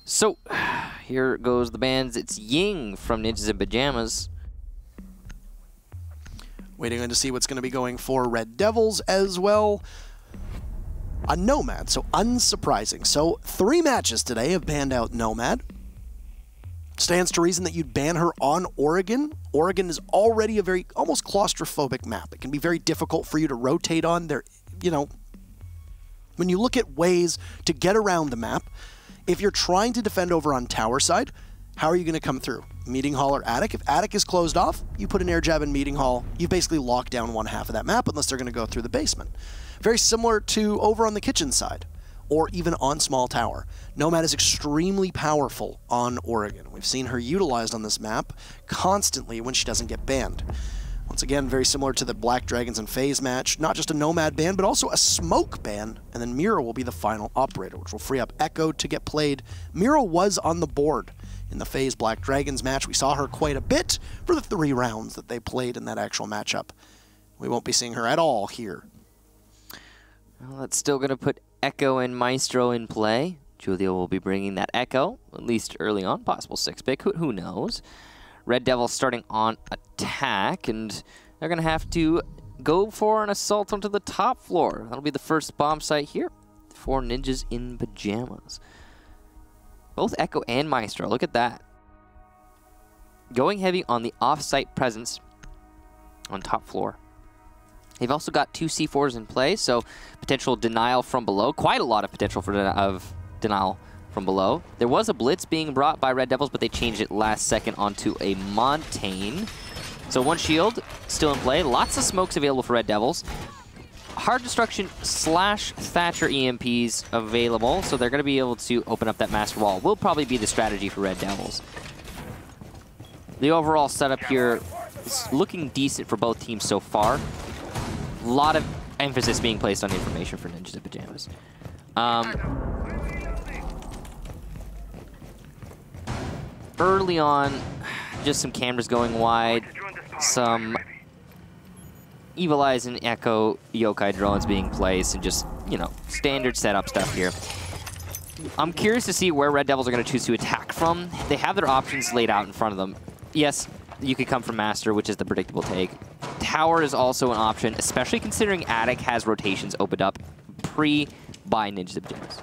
So, here goes the bands. It's Ying from Ninjas in Pyjamas. Waiting on to see what's going to be going for RDevilS as well. A Nomad, so unsurprising. So 3 matches today have banned out Nomad. Stands to reason that you'd ban her on Oregon. Oregon is already a very almost claustrophobic map. It can be very difficult for you to rotate on. There, you know, when you look at ways to get around the map, if you're trying to defend over on tower side, how are you going to come through? Meeting Hall or Attic? If Attic is closed off, you put an air jab in Meeting Hall. You basically lock down one half of that map unless they're going to go through the basement. Very similar to over on the kitchen side, or even on small tower. Nomad is extremely powerful on Oregon. We've seen her utilized on this map constantly when she doesn't get banned. Once again, very similar to the Black Dragons and FaZe match. Not just a Nomad ban, but also a Smoke ban. And then Mira will be the final operator, which will free up Echo to get played. Mira was on the board in the FaZe Black Dragons match. We saw her quite a bit for the 3 rounds that they played in that actual matchup. We won't be seeing her at all here. Well, that's still going to put Echo and Maestro in play. Julio will be bringing that Echo, at least early on. Possible 6-pick, who knows. RDevilS starting on attack, and they're going to have to go for an assault onto the top floor. That'll be the first bomb site here for Ninjas in Pyjamas. Both Echo and Maestro, look at that. Going heavy on the off-site presence on top floor. They've also got 2 C4s in play, so potential denial from below. Quite a lot of potential for denial from below. There was a blitz being brought by RDevilS, but they changed it last second onto a Montaigne. So 1 shield still in play. Lots of smokes available for RDevilS. Hard Destruction / Thatcher EMPs available, so they're going to be able to open up that Master Wall. Will probably be the strategy for RDevilS. The overall setup here is looking decent for both teams so far. A lot of emphasis being placed on information for Ninjas in Pyjamas. Early on, just some cameras going wide, some Evil Eyes and Echo Yokai drones being placed, and just, you know, standard setup stuff here. I'm curious to see where RDevilS are going to choose to attack from. They have their options laid out in front of them. Yes, you could come from Master, which is the predictable take. Tower is also an option, especially considering Attic has rotations opened up by Ninjas in Pyjamas.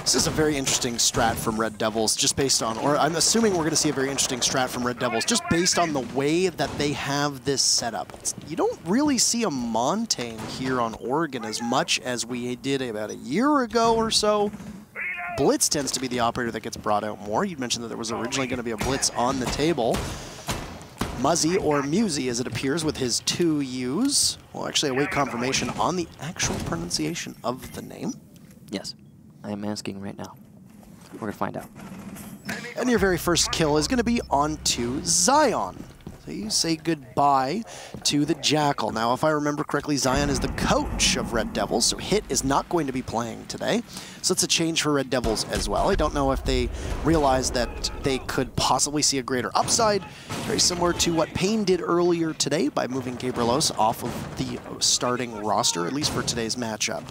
This is a very interesting strat from RDevilS, just based on, or I'm assuming we're going to see a very interesting strat from RDevilS, just based on the way that they have this setup. You don't really see a Montaigne here on Oregon as much as we did about a year ago or so. Blitz tends to be the operator that gets brought out more. You'd mentioned that there was originally going to be a Blitz on the table. Muzzy, or Musy as it appears with his 2 U's. We'll actually await confirmation on the actual pronunciation of the name. Yes. I am asking right now. We're going to find out. And your very first kill is going to be onto Zion. So you say goodbye to the Jackal. Now, if I remember correctly, Zion is the coach of RDevilS, so Hit is not going to be playing today. So it's a change for RDevilS as well. I don't know if they realized that they could possibly see a greater upside. Very similar to what Payne did earlier today by moving Gabrielos off of the starting roster, at least for today's matchup.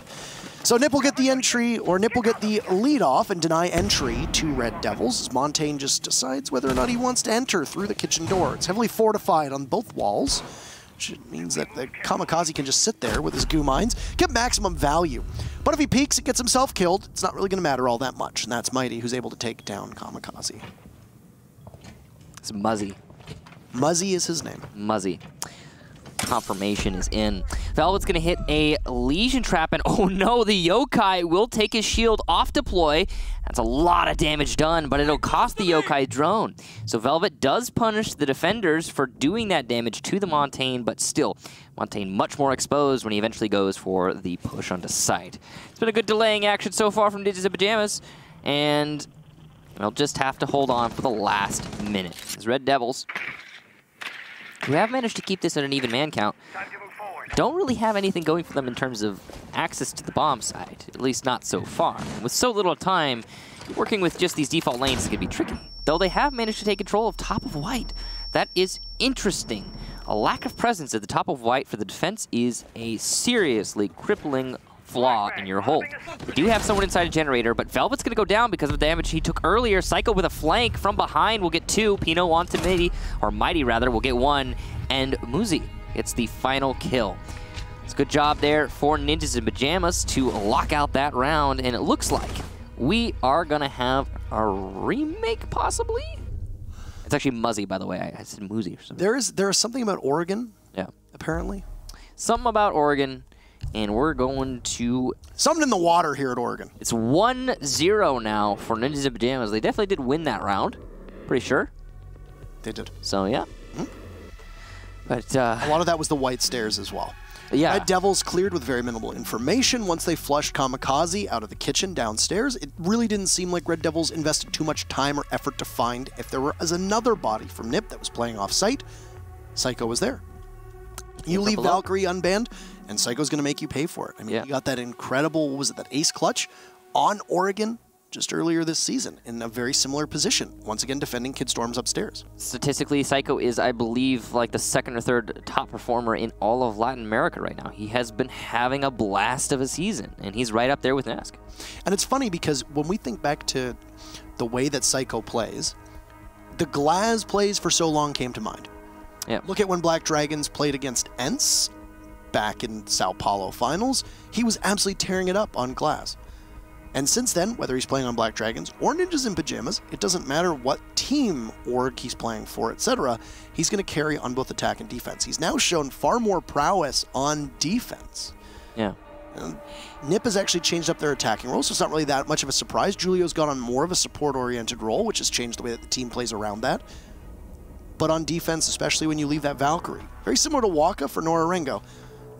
So Nip will get the entry, or Nip will get the lead off and deny entry to RDevilS as Montaigne just decides whether or not he wants to enter through the kitchen door. It's heavily fortified on both walls, which means that the Kamikaze can just sit there with his goo mines, get maximum value. But if he peeks and gets himself killed, it's not really going to matter all that much, and that's Mighty who's able to take down Kamikaze. It's Muzzy. Muzzy is his name. Muzzy. Confirmation is in. Velvet's going to hit a Legion Trap, and oh no, the Yokai will take his shield off deploy. That's a lot of damage done, but it'll cost the Yokai drone. So Velvet does punish the defenders for doing that damage to the Montaigne, but still, Montaigne much more exposed when he eventually goes for the push onto site. It's been a good delaying action so far from Ninjas in Pyjamas, and they'll just have to hold on for the last minute. As RDevilS, who have managed to keep this at an even man count, don't really have anything going for them in terms of access to the bomb site, at least not so far. With so little time, working with just these default lanes is going to be tricky. Though they have managed to take control of top of white. That is interesting. A lack of presence at the top of white for the defense is a seriously crippling flaw in your hold. They do have someone inside a generator, but Velvet's going to go down because of the damage he took earlier. Psycho with a flank from behind will get 2. Pino onto Mighty rather, will get 1. And Muzi gets the final kill. It's a good job there for Ninjas in Pyjamas to lock out that round, and it looks like we are going to have a remake, possibly? It's actually Muzzy, by the way. I said Muzi or something. There is something about Oregon, apparently. Something about Oregon, and we're going to... Something in the water here at Oregon. It's 1-0 now for Ninjas in Pyjamas. They definitely did win that round. Pretty sure. They did. So, yeah. But a lot of that was the white stairs as well. Yeah. Red DevilS cleared with very minimal information once they flushed Kamikaze out of the kitchen downstairs. It really didn't seem like Red DevilS invested too much time or effort to find if there was another body from Nip that was playing off-site. Psycho was there. You leave Valkyrie unbanned, and Psycho's going to make you pay for it. I mean, you got that incredible, what was it, that ace clutch on Oregon just earlier this season in a very similar position. Once again, defending Kid Storms upstairs. Statistically, Psycho is, I believe, like the 2nd or 3rd top performer in all of Latin America right now. He has been having a blast of a season, and he's right up there with Nesk. And it's funny because when we think back to the way that Psycho plays, the Glaz plays for so long came to mind. Yeah. Look at when Black Dragons played against Ents back in Sao Paulo finals. He was absolutely tearing it up on Glaz. And since then, whether he's playing on Black Dragons or Ninjas in Pyjamas, it doesn't matter what team org he's playing for, etc., he's going to carry on both attack and defense. He's now shown far more prowess on defense. Yeah. And Nip has actually changed up their attacking role, so it's not really that much of a surprise. Julio's gone on more of a support-oriented role, which has changed the way that the team plays around that. But on defense, especially when you leave that Valkyrie, very similar to Waka for Nora Ringo,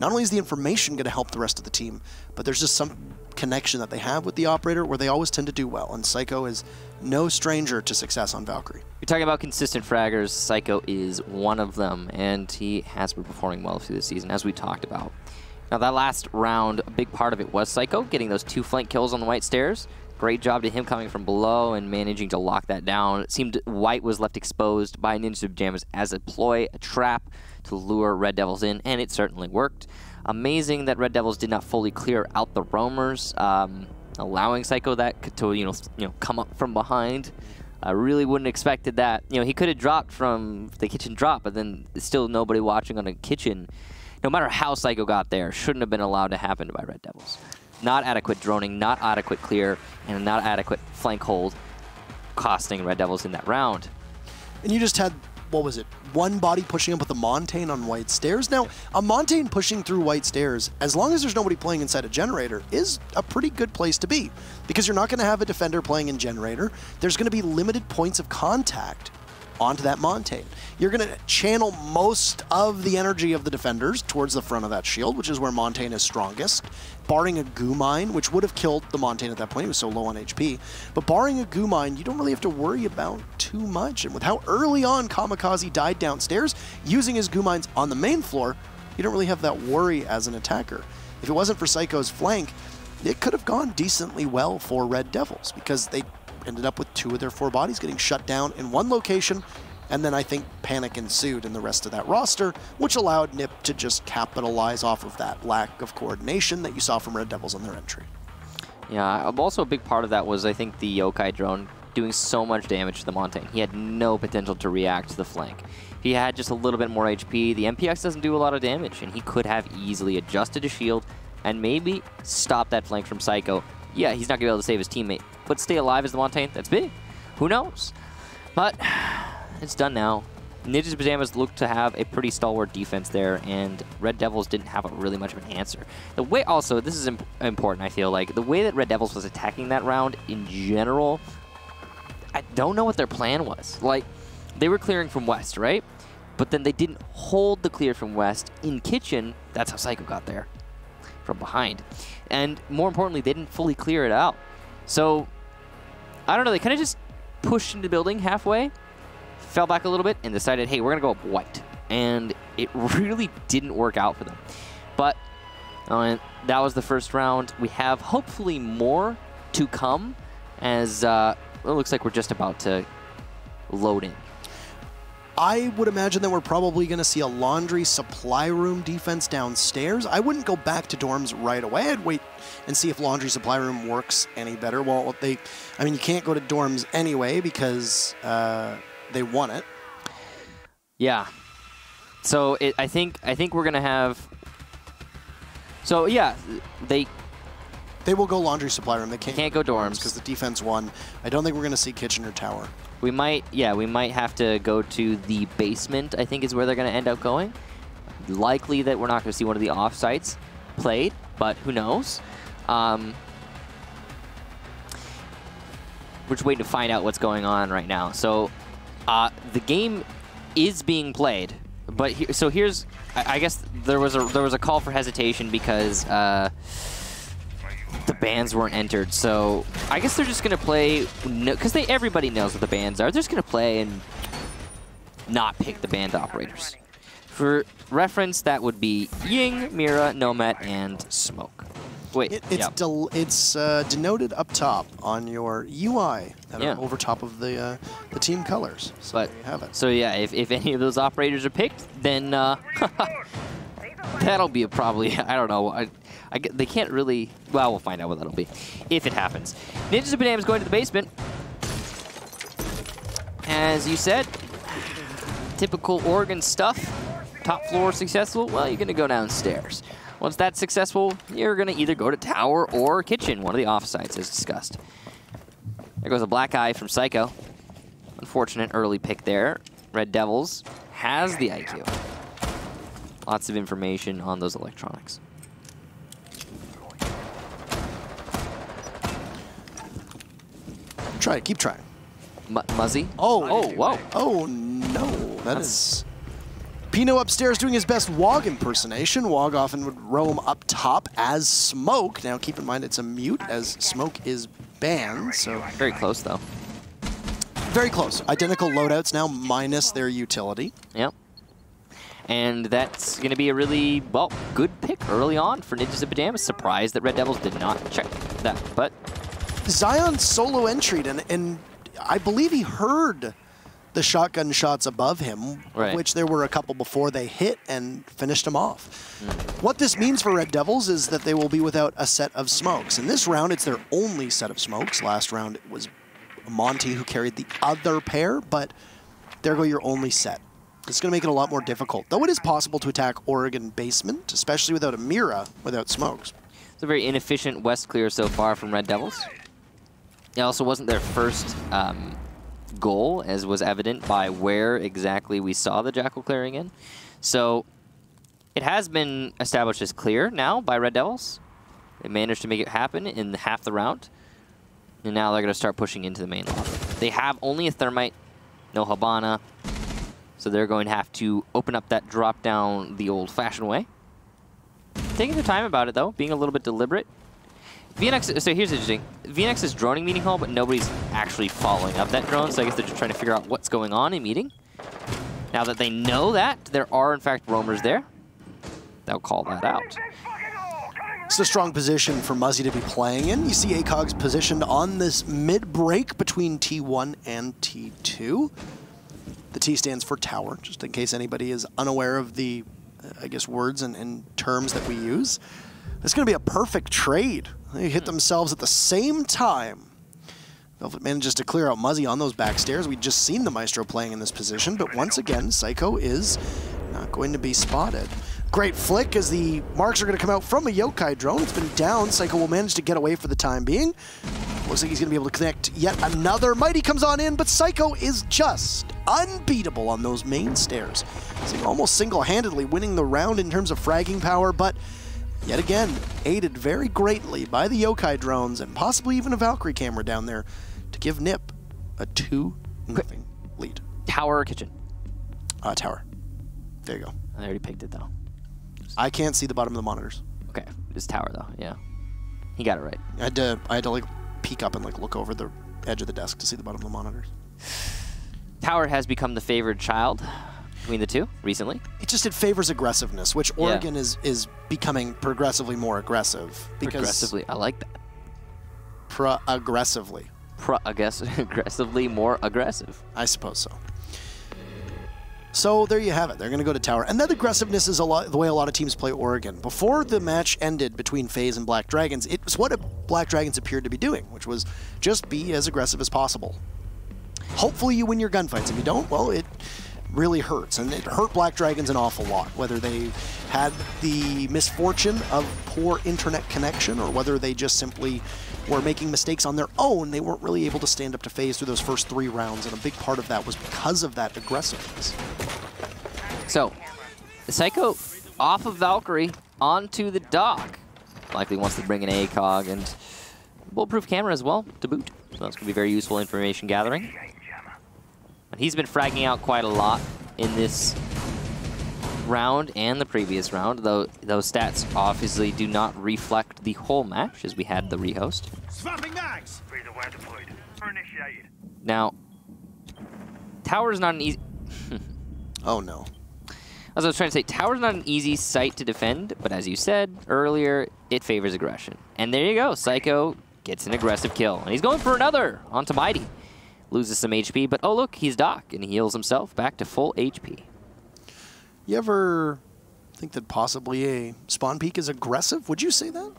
not only is the information going to help the rest of the team, but there's just some connection that they have with the operator where they always tend to do well, and Psycho is no stranger to success on Valkyrie. You're talking about consistent fraggers. Psycho is one of them, and he has been performing well through the season, as we talked about. Now, that last round, a big part of it was Psycho getting those 2 flank kills on the white stairs. Great job to him coming from below and managing to lock that down. It seemed white was left exposed by Ninjas in Pyjamas as a ploy, a trap to lure Red DevilS in, and it certainly worked. Amazing that Red DevilS did not fully clear out the roamers, allowing Psycho that to you know come up from behind. I really wouldn't expected that. You know, he could have dropped from the kitchen drop, but then still nobody watching on a kitchen. No matter how Psycho got there, shouldn't have been allowed to happen by Red DevilS. Not adequate droning, not adequate clear, and not adequate flank hold, costing Red DevilS in that round. And you just had, what was it, one body pushing up with a Montaigne on white stairs. Now, a Montaigne pushing through white stairs, as long as there's nobody playing inside a generator, is a pretty good place to be. Because you're not going to have a defender playing in generator. There's going to be limited points of contact onto that Montaigne. You're going to channel most of the energy of the defenders towards the front of that shield, which is where Montaigne is strongest. Barring a goo mine, which would have killed the Montaigne at that point, he was so low on HP. But barring a goo mine, you don't really have to worry about too much. And with how early on Kamikaze died downstairs, using his goo mines on the main floor, you don't really have that worry as an attacker. If it wasn't for Psycho's flank, it could have gone decently well for Red DevilS, because they ended up with 2 of their 4 bodies getting shut down in one location, and then I think panic ensued in the rest of that roster, which allowed Nip to just capitalize off of that lack of coordination that you saw from Red DevilS on their entry. Yeah, also a big part of that was, I think, the Yokai drone doing so much damage to the Montaigne. He had no potential to react to the flank. If he had just a little bit more HP, the MPX doesn't do a lot of damage, and he could have easily adjusted his shield and maybe stopped that flank from Psycho. Yeah, he's not going to be able to save his teammate, but stay alive as the Montaigne, that's big. Who knows? But it's done now. Ninjas in Pyjamas looked to have a pretty stalwart defense there, and Red DevilS didn't have really much of an answer. The way, also, this is important, I feel like, the way that Red DevilS was attacking that round in general, I don't know what their plan was. Like, they were clearing from west, right? But then they didn't hold the clear from west in kitchen. That's how Psycho got there, from behind. And more importantly, they didn't fully clear it out. So, I don't know, they kind of just pushed into the building halfway, fell back a little bit, and decided, hey, we're going to go up white. And it really didn't work out for them. But that was the first round. We have hopefully more to come, as it looks like we're just about to load in. I would imagine that we're probably going to see a laundry supply room defense downstairs. I wouldn't go back to dorms right away. I'd wait and see if laundry supply room works any better. Well, I mean, you can't go to dorms anyway because they won it. Yeah. So I think we're gonna have. So yeah, they will go laundry supply room. They can't go dorms because the defense won. I don't think we're gonna see kitchen or tower. We might have to go to the basement. I think is where they're gonna end up going. Likely that we're not gonna see one of the offsites played, but who knows? We're just waiting to find out what's going on right now. So the game is being played. But here's, I guess there was a call for hesitation because the bans weren't entered. So I guess they're just gonna play because everybody knows what the bans are. They're just gonna play and not pick the banned operators. For reference, that would be Ying, Mira, Nomad, and Smoke. Wait, it's denoted up top on your UI that are over top of the team colors. So there you have it. So yeah, if any of those operators are picked, then that'll be probably, I don't know. They can't really, well, we'll find out what that'll be if it happens. Ninjas of Banana is going to the basement. As you said, typical Oregon stuff. Top floor successful, well, you're going to go downstairs. Once that's successful, you're going to either go to tower or kitchen, one of the offsites as discussed. There goes a black eye from Psycho. Unfortunate early pick there. RDevilS has the IQ. Lots of information on those electronics. Try it, keep trying. Muzzy? Oh, whoa. Oh, no. That's Pino upstairs doing his best Wog impersonation. Wog often would roam up top as Smoke. Now, keep in mind it's a mute as Smoke is banned, so... Very close, though. Very close. Identical loadouts now minus their utility. Yep. And that's going to be a really, well, good pick early on for Ninjas of Pyjamas. Surprised that RDevilS did not check that, but... Zion solo entry'd, and I believe he heard the shotgun shots above him, which there were a couple before they hit and finished him off. What this means for RDevilS is that they will be without a set of smokes. In this round, it's their only set of smokes. Last round, it was Monty who carried the other pair, but there go your only set. It's going to make it a lot more difficult, though it is possible to attack Oregon basement, especially without a Mira, without smokes. It's a very inefficient west clear so far from RDevilS. It also wasn't their first goal, as was evident by where exactly we saw the Jackal clearing in. So it has been established as clear now by RDevilS. They managed to make it happen in half the round. And now they're going to start pushing into the main lobby. They have only a Thermite, no Habana. So they're going to have to open up that drop down the old-fashioned way. Taking their time about it, though, being a little bit deliberate. VNX, so here's interesting. VNX is droning meeting hall, but nobody's actually following up that drone, so I guess they're just trying to figure out what's going on in meeting. Now that they know that, there are in fact roamers there. They'll call that out. It's a strong position for Muzzy to be playing in. You see ACOG's positioned on this mid-break between T1 and T2. The T stands for tower, just in case anybody is unaware of the, I guess, words and terms that we use. It's going to be a perfect trade. They hit themselves at the same time. Velvet manages to clear out Muzzy on those back stairs. We'd just seen the Maestro playing in this position, but once again, Psycho is not going to be spotted. Great flick as the marks are going to come out from a Yokai drone. It's been down. Psycho will manage to get away for the time being. Looks like he's going to be able to connect yet another. Mighty comes on in, but Psycho is just unbeatable on those main stairs. So almost single-handedly winning the round in terms of fragging power, but yet again, aided very greatly by the Yokai drones and possibly even a Valkyrie camera down there to give Nip a 2-0 lead. Tower or kitchen? Tower. There you go. I already picked it, though. I can't see the bottom of the monitors. Okay, it's tower, though, yeah. He got it right. I had to like, peek up and like look over the edge of the desk to see the bottom of the monitors. Tower has become the favored child between the two recently. It favors aggressiveness, which Oregon is becoming progressively more aggressive. Progressively, I like that. Aggressively. Aggressively more aggressive. I suppose so. So there you have it. They're going to go to tower. And that aggressiveness is the way a lot of teams play Oregon. Before the match ended between FaZe and Black Dragons, it was what Black Dragons appeared to be doing, which was just be as aggressive as possible. Hopefully you win your gunfights. If you don't, well, it really hurts. And it hurt Black Dragons an awful lot, whether they had the misfortune of poor internet connection or whether they just simply were making mistakes on their own. They weren't really able to stand up to FaZe through those first 3 rounds, and a big part of that was because of that aggressiveness. So, the Psycho off of Valkyrie onto the dock. Likely wants to bring an ACOG and bulletproof camera as well to boot. So that's going to be very useful information gathering. But he's been fragging out quite a lot in this round and the previous round, though those stats obviously do not reflect the whole match as we had the rehost. Swapping mags. Now, tower's not an easy... Oh no. As I was trying to say, tower's not an easy site to defend, but as you said earlier, it favors aggression. And there you go, Psycho gets an aggressive kill. And he's going for another onto Mighty. Loses some HP, but oh look, he's Doc, and he heals himself back to full HP. You ever think that possibly a spawn peak is aggressive? Would you say that?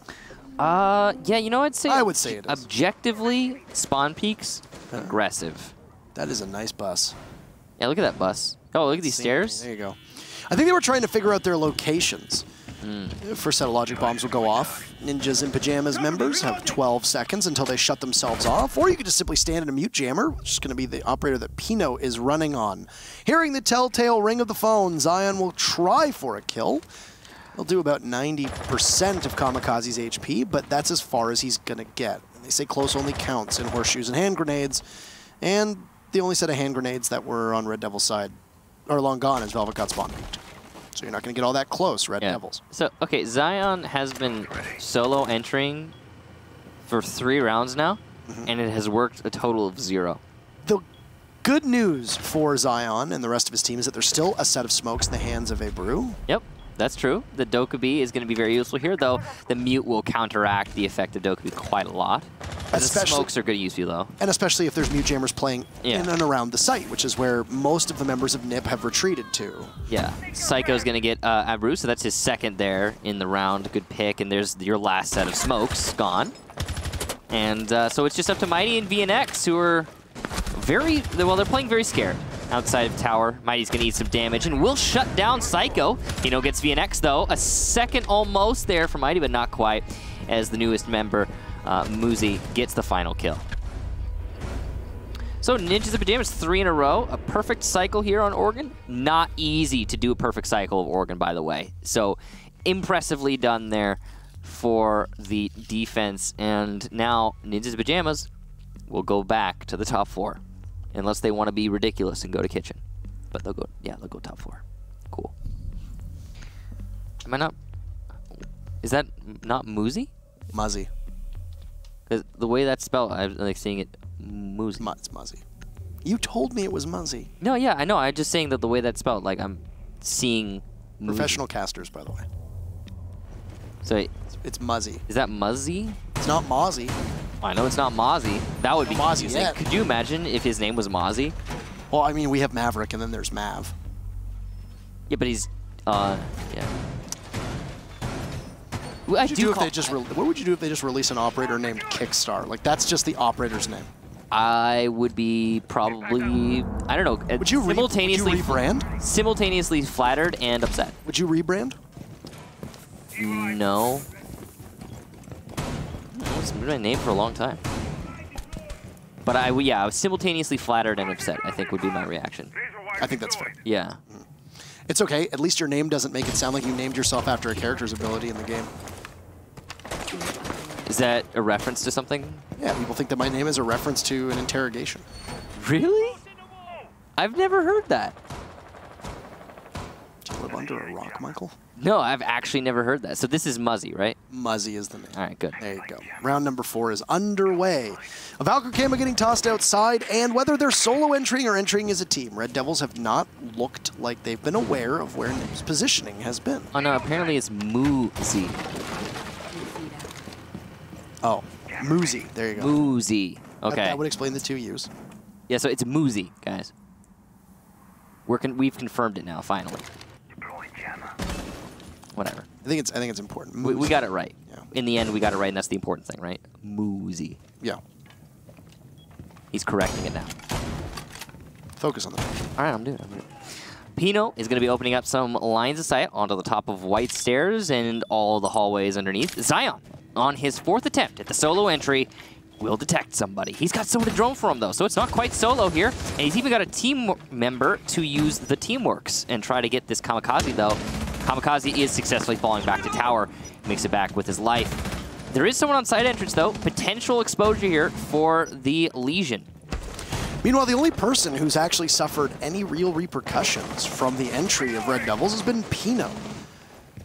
Yeah, you know, I would say it is. Objectively, spawn peaks, aggressive. That is a nice bus. Yeah, look at that bus. Oh, look at these stairs. There you go. I think they were trying to figure out their locations. First set of logic bombs will go off. Ninjas and Pyjamas members have 12 seconds until they shut themselves off. Or you could just simply stand in a mute jammer, which is going to be the operator that Pino is running on. Hearing the telltale ring of the phone, Zion will try for a kill. He'll do about 90% of Kamikaze's HP, but that's as far as he's going to get. And they say close only counts in horseshoes and hand grenades. And the only set of hand grenades that were on Red Devil's side are long gone as Velvet got spawn peaked. So you're not going to get all that close, Red Devils. So, okay, Zion has been solo entering for 3 rounds now, and it has worked a total of 0. The good news for Zion and the rest of his team is that there's still a set of smokes in the hands of a Brew. Yep, that's true. The Dokkaebi is going to be very useful here, though the mute will counteract the effect of Dokkaebi quite a lot. The smokes are good use you, though. And especially if there's mute jammers playing in and around the site, which is where most of the members of NIP have retreated to. Yeah, Psycho's going to get Abru, so that's his second there in the round. Good pick, and there's your last set of smokes gone. And so it's just up to Mighty and VNX, who are very, well, they're playing very scared outside of tower. Mighty's going to eat some damage, and will shut down Psycho. Pino gets VNX, though. A second almost there for Mighty, but not quite, as the newest member, Muzi, gets the final kill. So Ninjas and Pyjamas 3 in a row. A perfect cycle here on Oregon. Not easy to do a perfect cycle of Oregon, by the way. So impressively done there for the defense. And now Ninjas and Pyjamas will go back to the top 4. Unless they want to be ridiculous and go to kitchen. But they'll go, yeah, they'll go top 4. Cool. Am I not, is that not Muzi? Muzzy. Because the way that's spelled, I'm like seeing it Muzi. It's Muzzy. You told me it was Muzzy. No, yeah, I know. I'm just saying that the way that's spelled, like I'm seeing Muzi. Professional casters, by the way. So it's Muzzy. Is that Muzzy? It's not Mozzie. I know it's not Mozzie. That would be Mozzie. confusing. Yeah. Could you imagine if his name was Mozzie? Well, I mean, we have Maverick, and then there's Mav. Yeah, but he's, yeah. What would you do if they just release an operator named Kickstar? Like, that's just the operator's name. I would be probably, I don't know, would you rebrand? Simultaneously flattered and upset. Would you rebrand? No. It's been my name for a long time. But I was simultaneously flattered and upset, I think would be my reaction. I think that's fair. Yeah. It's okay. At least your name doesn't make it sound like you named yourself after a character's ability in the game. Is that a reference to something? Yeah, people think that my name is a reference to an interrogation. Really? I've never heard that. Do you live under a rock, Michael? No, I've actually never heard that. So this is Muzzy, right? Muzzy is the name. All right, good. There you go. Round number 4 is underway. A Valkyrie Kama getting tossed outside, and whether they're solo entering or entering as a team, Red Devils have not looked like they've been aware of where NIP's positioning has been. Oh no, apparently it's Muzi. Oh, Muzi. There you go. Muzi. Okay. That would explain the 2 U's. Yeah, so it's Muzi, guys. We've confirmed it now, finally. Whatever. I think it's important. We got it right. Yeah. In the end, we got it right, and that's the important thing, right? Moosey. Yeah. He's correcting it now. Focus on that. All right, I'm doing it. Pino is going to be opening up some lines of sight onto the top of white stairs and all the hallways underneath. Zion, on his 4th attempt at the solo entry, will detect somebody. He's got someone to drone for him, though, so it's not quite solo here. And he's even got a team member to use the Teamworks and try to get this Kamikaze, though. Kamikaze is successfully falling back to tower. Makes it back with his life. There is someone on side entrance, though. Potential exposure here for the Legion. Meanwhile, the only person who's actually suffered any real repercussions from the entry of Red Devils has been Pino.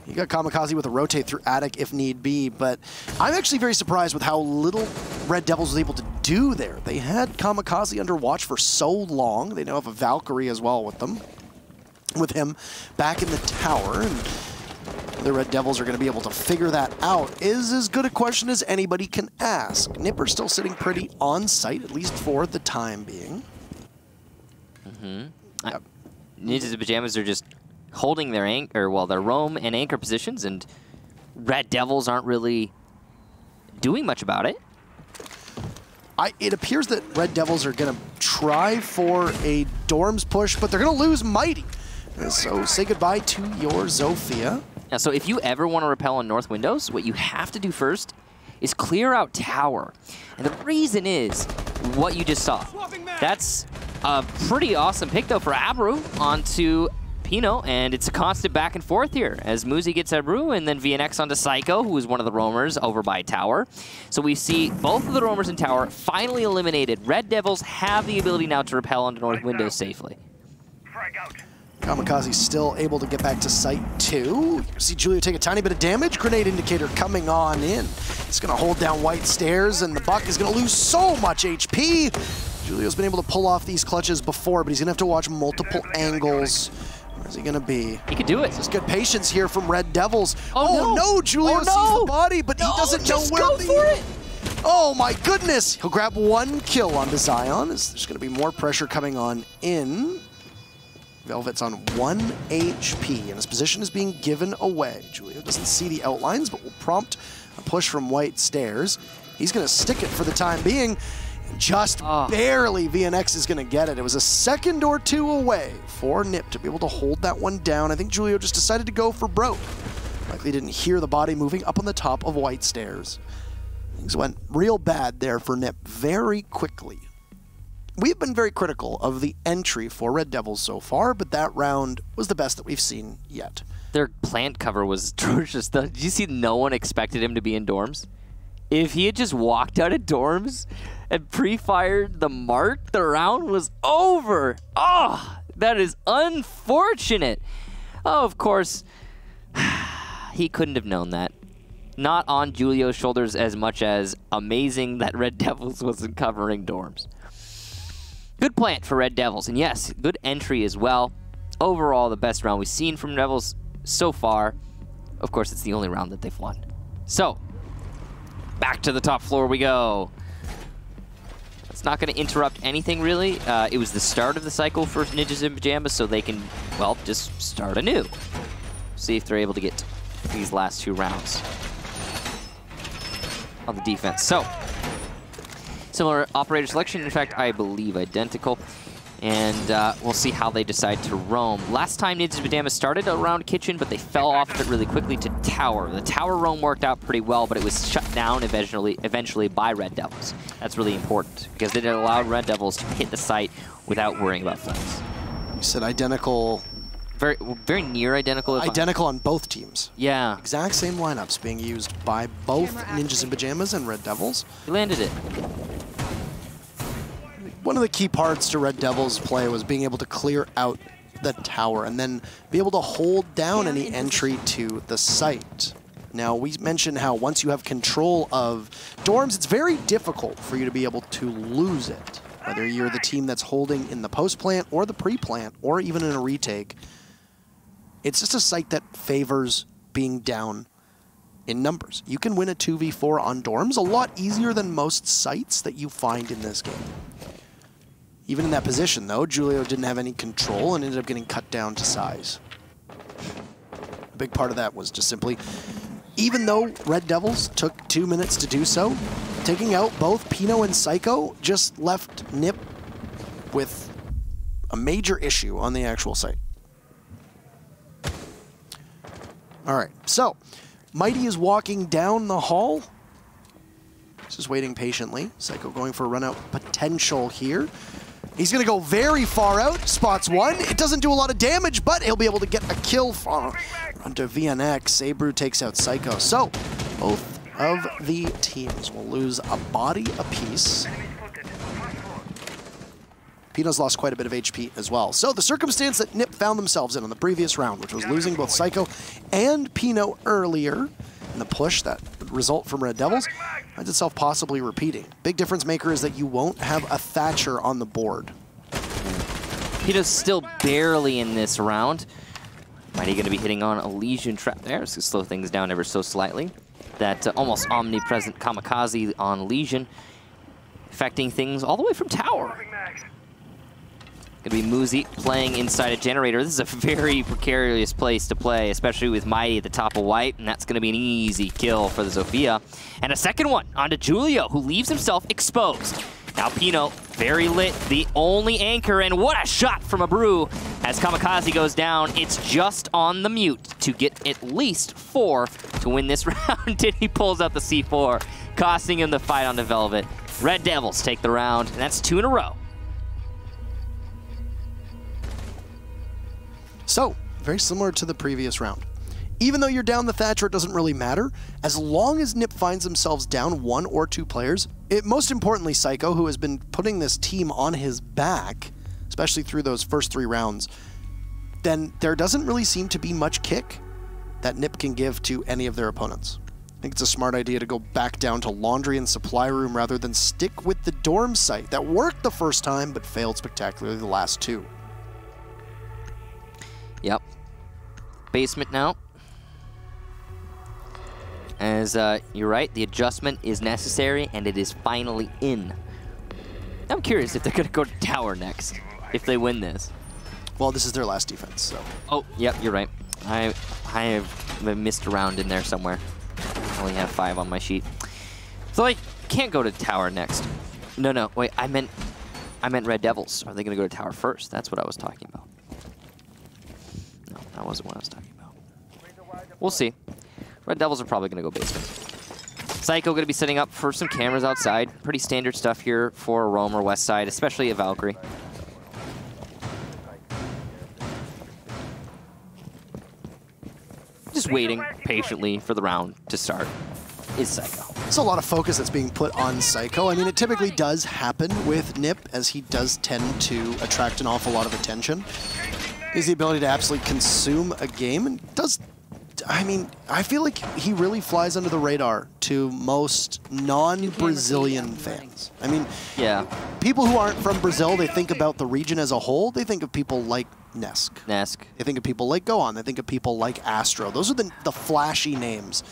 You got Kamikaze with a rotate through Attic if need be, but I'm actually very surprised with how little Red Devils was able to do there. They had Kamikaze under watch for so long. They now have a Valkyrie as well with them, with him back in the tower, and the Red Devils are going to be able to figure that out is as good a question as anybody can ask. Nipper's still sitting pretty on site, at least for the time being. Yep. Ninjas and Pyjamas are just holding their their roam and anchor positions, and Red Devils aren't really doing much about it. It appears that Red Devils are going to try for a Dorms push, but they're going to lose Mighty. So say goodbye to your Zofia. Now, so if you ever want to repel on north windows, what you have to do first is clear out tower. And the reason is what you just saw. That's a pretty awesome pick, though, for Abru onto Pino, and it's a constant back and forth here as Muzi gets Abru and then VNX onto Psycho, who is one of the roamers over by tower. So we see both of the roamers in tower finally eliminated. Red Devils have the ability now to repel onto north windows safely. Kamikaze's still able to get back to site 2. You see Julio take a tiny bit of damage. Grenade indicator coming on in. He's going to hold down white stairs, and the Buck is going to lose so much HP. Julio's been able to pull off these clutches before, but he's going to have to watch multiple angles. Where's he going to be? He could do it. There's good patience here from Red Devils. Oh no, Julio sees the body, but he doesn't know where go for it. Oh my goodness! He'll grab 1 kill onto Zion. There's going to be more pressure coming on in. Velvet's on 1 HP, and his position is being given away. Julio doesn't see the outlines, but will prompt a push from white stairs. He's going to stick it for the time being. Just barely VNX is going to get it. It was a second or 2 away for Nip to be able to hold that one down. I think Julio just decided to go for broke. Likely didn't hear the body moving up on the top of white stairs. Things went real bad there for Nip very quickly. We've been very critical of the entry for Red Devils so far, but that round was the best that we've seen yet. Their plant cover was atrocious. Did you see no one expected him to be in dorms? If he had just walked out of dorms and pre-fired the mark, the round was over. Oh, that is unfortunate. Oh, of course, he couldn't have known that. Not on Julio's shoulders as much as amazing that Red Devils wasn't covering dorms. Good plant for Red Devils, and yes, good entry as well. Overall, the best round we've seen from Devils so far. Of course, it's the only round that they've won. So, back to the top floor we go. It's not going to interrupt anything, really. It was the start of the cycle for Ninjas in Pyjamas, so they can, well, just start anew. See if they're able to get these last 2 rounds on the defense. So, similar operator selection, in fact, I believe identical. And we'll see how they decide to roam. Last time Ninjas in Pyjamas started around Kitchen, but they fell off of it really quickly to Tower. The Tower roam worked out pretty well, but it was shut down eventually by Red Devils. That's really important, because it allowed Red Devils to hit the site without worrying about flanks. You said identical. Very near identical. Identical on both teams. Yeah. Exact same lineups being used by both Ninjas in Pyjamas and Red Devils. He landed it. One of the key parts to Red Devils' play was being able to clear out the tower and then be able to hold down any entry to the site. Now, we mentioned how once you have control of dorms, it's very difficult for you to be able to lose it. Whether you're the team that's holding in the post-plant or the pre-plant or even in a retake, it's just a site that favors being down in numbers. You can win a 2v4 on dorms a lot easier than most sites that you find in this game. Even in that position, though, Julio didn't have any control and ended up getting cut down to size. A big part of that was just simply, even though Red DevilS took 2 minutes to do so, taking out both Pino and Psycho just left Nip with a major issue on the actual site. All right, so Mighty is walking down the hall. Just waiting patiently. Psycho going for a run out potential here. He's going to go very far out. Spots one. It doesn't do a lot of damage, but he'll be able to get a kill onto VNX. Sabrew takes out Psycho. So both of the teams will lose a body apiece. Pino's lost quite a bit of HP as well. So the circumstance that Nip found themselves in on the previous round, which was losing both Psycho and Pino earlier, and the push that would result from Red DevilS, finds itself possibly repeating. Big difference maker is that you won't have a Thatcher on the board. Pino's still barely in this round. Mighty going to be hitting on a Legion trap there. It's going to slow things down ever so slightly. That almost omnipresent Kamikaze on Legion, affecting things all the way from tower. Going to be Muzi playing inside a generator. This is a very precarious place to play, especially with Mighty at the top of white, and that's going to be an easy kill for the Zofia. And a second one onto Julio, who leaves himself exposed. Now Pino, very lit, the only anchor, and what a shot from a Brew. As Kamikaze goes down, it's just on the mute to get at least 4 to win this round, and he pulls out the C4, costing him the fight on the Velvet. Red DevilS take the round, and that's 2 in a row. So, very similar to the previous round. Even though you're down the Thatcher, it doesn't really matter. As long as Nip finds themselves down 1 or 2 players, most importantly Psycho, who has been putting this team on his back, especially through those first 3 rounds, then there doesn't really seem to be much kick that Nip can give to any of their opponents. I think it's a smart idea to go back down to Laundry and Supply Room rather than stick with the dorm site. That worked the first time, but failed spectacularly the last 2. Yep. Basement now. As you're right, the adjustment is necessary, and it is finally in. I'm curious if they're going to go to tower next, if they win this. Well, this is their last defense, so. Oh, yep, you're right. I have missed a round in there somewhere. I only have 5 on my sheet. So I can't go to tower next. No, wait, I meant Red DevilS. Are they going to go to tower first? That's what I was talking about. No, that wasn't what I was talking about. We'll see. Red DevilS are probably going to go basement. Psycho going to be setting up for some cameras outside. Pretty standard stuff here for Rome or West Side, especially at Valkyrie. Just waiting patiently for the round to start is Psycho. There's a lot of focus that's being put on Psycho. I mean, it typically does happen with Nip, as he does tend to attract an awful lot of attention. He has the ability to absolutely consume a game, and does, I mean, I feel like he really flies under the radar to most non-Brazilian fans. I mean, yeah, people who aren't from Brazil, they think about the region as a whole. They think of people like Nesk. They think of people like Gohan. They think of people like Astro. Those are the flashy names.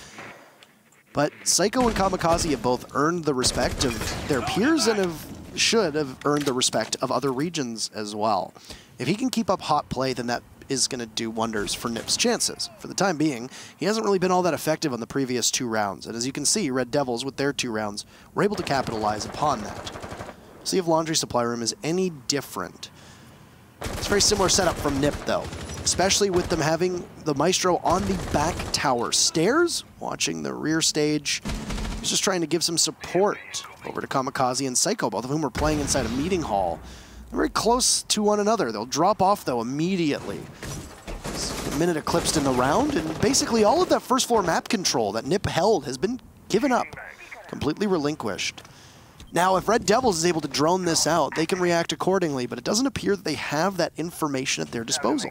But Psycho and Kamikaze have both earned the respect of their peers and should have earned the respect of other regions as well. If he can keep up hot play, then that is going to do wonders for Nip's chances. For the time being, he hasn't really been all that effective on the previous 2 rounds. And as you can see, Red DevilS, with their 2 rounds, were able to capitalize upon that. See if Laundry Supply Room is any different. It's a very similar setup from Nip, though, especially with them having the Maestro on the back tower stairs, watching the rear stage. He's just trying to give some support over to Kamikaze and Psycho, both of whom are playing inside a meeting hall. They're very close to one another. They'll drop off, though, immediately. It's a minute eclipsed in the round, and basically all of that first floor map control that Nip held has been given up, completely relinquished. Now, if Red DevilS is able to drone this out, they can react accordingly, but it doesn't appear that they have that information at their disposal.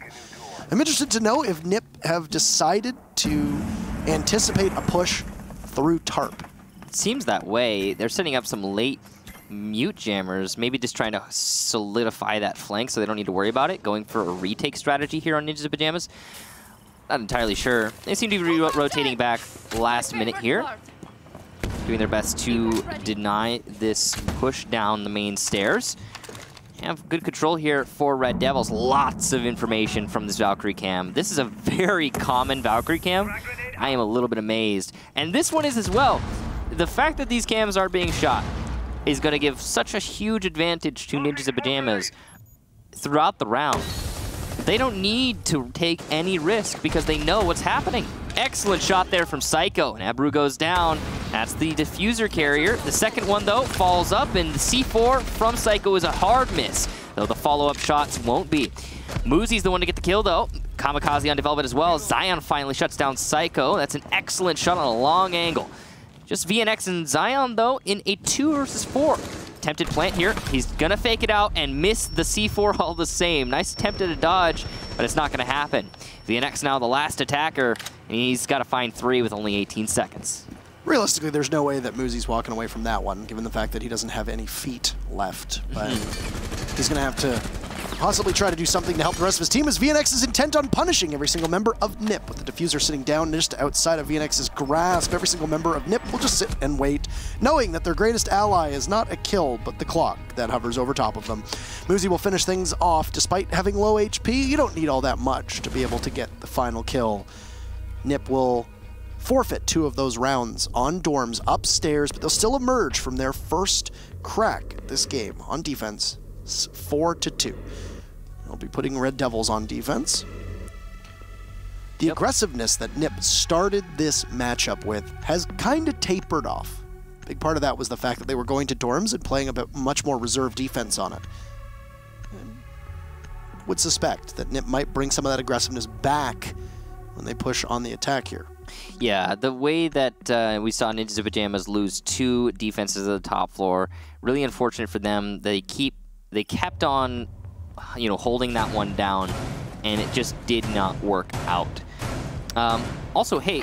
I'm interested to know if Nip have decided to anticipate a push through Tarp. It seems that way. They're setting up some late mute jammers, maybe just trying to solidify that flank so they don't need to worry about it, going for a retake strategy here on Ninjas in Pajamas. Not entirely sure. They seem to be rotating back last minute here, doing their best to deny this push down the main stairs. have good control here for ReD DevilS. Lots of information from this Valkyrie cam. This is a very common Valkyrie cam. I am a little bit amazed. And this one is as well. The fact that these cams are being shot is going to give such a huge advantage to Ninjas in Pyjamas throughout the round. They don't need to take any risk because they know what's happening. Excellent shot there from Psycho, and Ebru goes down. That's the diffuser carrier. The second one, though, falls up, and the C4 from Psycho is a hard miss, though the follow-up shots won't be. Muzi's the one to get the kill, though. Kamikaze on development as well. Zion finally shuts down Psycho. That's an excellent shot on a long angle. Just VNX and Zion, though, in a 2 versus 4. Attempted plant here. He's gonna fake it out and miss the C4 all the same. Nice attempt at a dodge, but it's not gonna happen. VNX now the last attacker, and he's gotta find 3 with only 18 seconds. Realistically, there's no way that Muzi's walking away from that one, given the fact that he doesn't have any feet left. But he's gonna have to possibly try to do something to help the rest of his team, as VNX is intent on punishing every single member of NIP. With the diffuser sitting down just outside of VNX's grasp, every single member of NIP will just sit and wait, knowing that their greatest ally is not a kill, but the clock that hovers over top of them. Muzi will finish things off. Despite having low HP, you don't need all that much to be able to get the final kill. NIP will forfeit 2 of those rounds on dorms upstairs, but they'll still emerge from their first crack at this game on defense, 4-2. They'll be putting ReD DevilS on defense. The aggressiveness that NIP started this matchup with has kind of tapered off. Big part of that was the fact that they were going to dorms and playing a bit much more reserve defense on it. And would suspect that NIP might bring some of that aggressiveness back when they push on the attack here. Yeah, the way that we saw Ninjas in Pyjamas lose 2 defenses at the top floor, really unfortunate for them. They kept on, you know, holding that one down, and it just did not work out. Also, hey,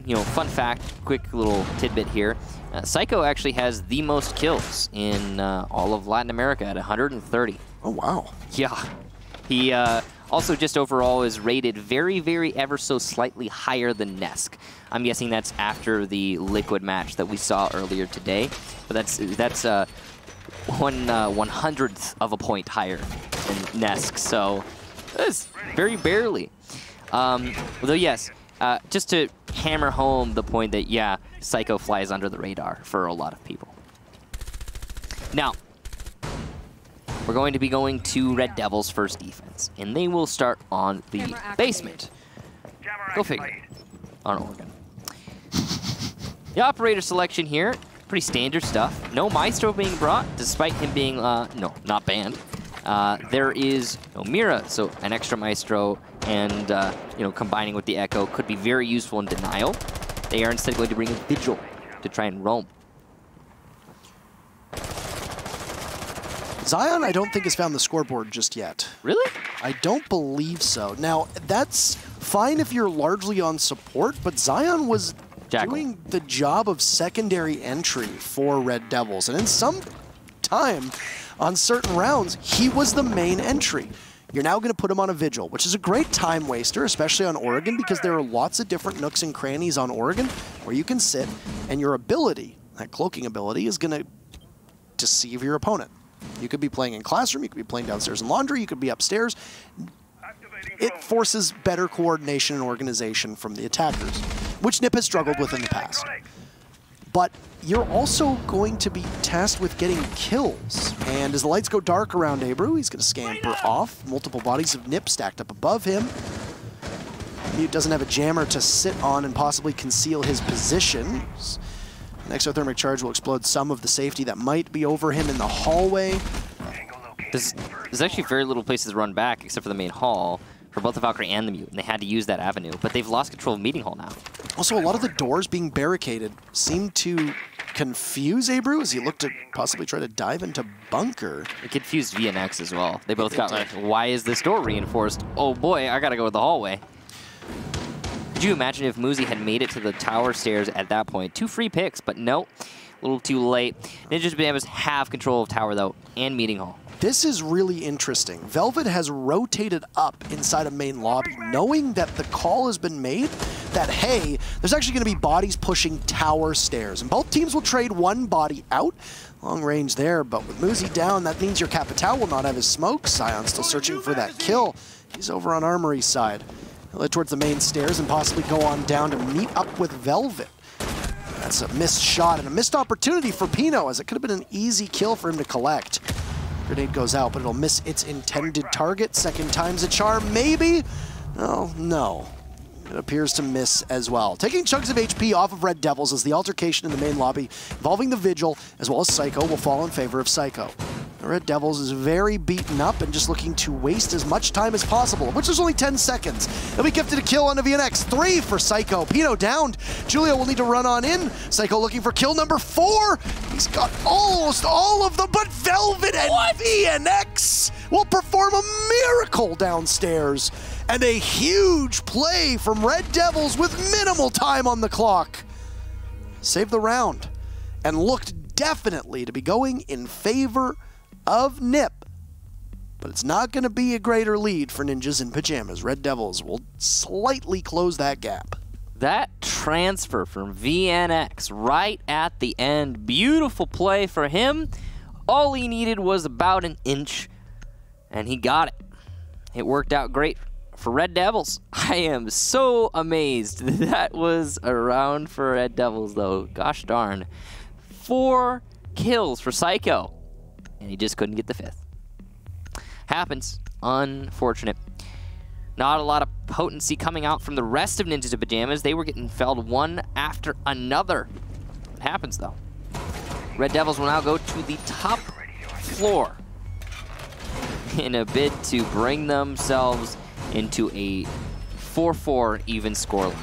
you know, fun fact, quick little tidbit here. Psycho actually has the most kills in all of Latin America at 130. Oh, wow. Yeah. He also just overall is rated very, very ever so slightly higher than Nesk. I'm guessing that's after the Liquid match that we saw earlier today. But that's 1/100th of a point higher than Nesk, so it's very barely. Although yes, just to hammer home the point that, yeah, Psycho flies under the radar for a lot of people. Now, we're going to be going to ReD DevilS first defense, and they will start on the basement. Go figure. On Oregon. The operator selection here, pretty standard stuff. No Maestro being brought, despite him being, no, not banned. There is no Mira, so an extra Maestro and, you know, combining with the Echo could be very useful in denial. They are instead going to bring a Vigil to try and roam. Zion, I don't think, has found the scoreboard just yet. Really? I don't believe so. Now, that's fine if you're largely on support, but Zion was doing the job of secondary entry for ReD DevilS, and in some time, on certain rounds, he was the main entry. You're now going to put him on a Vigil, which is a great time waster, especially on Oregon, because there are lots of different nooks and crannies on Oregon where you can sit, and your ability, that cloaking ability, is going to deceive your opponent. You could be playing in classroom, you could be playing downstairs in laundry, you could be upstairs. It forces better coordination and organization from the attackers, which NIP has struggled with in the past. But you're also going to be tasked with getting kills. And as the lights go dark around Ebru, he's going to scamper off. Multiple bodies of NIP stacked up above him. Mute doesn't have a jammer to sit on and possibly conceal his position. An exothermic charge will explode some of the safety that might be over him in the hallway. There's actually very little places to run back except for the main hall for both the Valkyrie and the Mute, and they had to use that avenue. But they've lost control of Meeting Hall now. Also, a lot of the doors being barricaded seem to confuse Ebru as he looked to possibly try to dive into bunker. It confused VNX as well. They both got like, why is this door reinforced? Oh boy, I gotta go to the hallway. Could you imagine if Muzi had made it to the tower stairs at that point? 2 free picks, but no, a little too late. Ninjas Pyjamas have control of tower though, and Meeting Hall. This is really interesting. Velvet has rotated up inside of main lobby, knowing that the call has been made that, hey, there's actually going to be bodies pushing tower stairs. And both teams will trade one body out. Long range there, but with Muzi down, that means your Capitao will not have his smoke. Sion still searching for that kill. He's over on Armory's side. He'll head towards the main stairs and possibly go on down to meet up with Velvet. That's a missed shot and a missed opportunity for Pino, as it could have been an easy kill for him to collect. Grenade goes out, but it'll miss its intended target. Second time's a charm, maybe? Oh, no. It appears to miss as well. Taking chunks of HP off of RDevilS as the altercation in the main lobby involving the Vigil as well as Psycho will fall in favor of Psycho. The RDevilS is very beaten up and just looking to waste as much time as possible, which is only 10 seconds. He'll be gifted a kill on the VNX. 3 for Psycho. Pino downed. Julio will need to run on in. Psycho looking for kill number 4. He's got almost all of them, but Velvet and VNX will perform a miracle downstairs. And a huge play from RDevilS with minimal time on the clock. Saved the round and looked definitely to be going in favor of NIP. But it's not going to be a greater lead for Ninjas in Pyjamas. RDevilS will slightly close that gap. That transfer from VNX right at the end. Beautiful play for him. All he needed was about an inch, and he got it. It worked out great for RDevilS. I am so amazed that was a round for RDevilS, though. Gosh darn. 4 kills for Psycho, and he just couldn't get the 5th. Happens. Unfortunate. Not a lot of potency coming out from the rest of Ninjas in Pyjamas. They were getting felled one after another. It happens, though. RDevilS will now go to the top floor in a bid to bring themselves into a 4-4 even scoreline.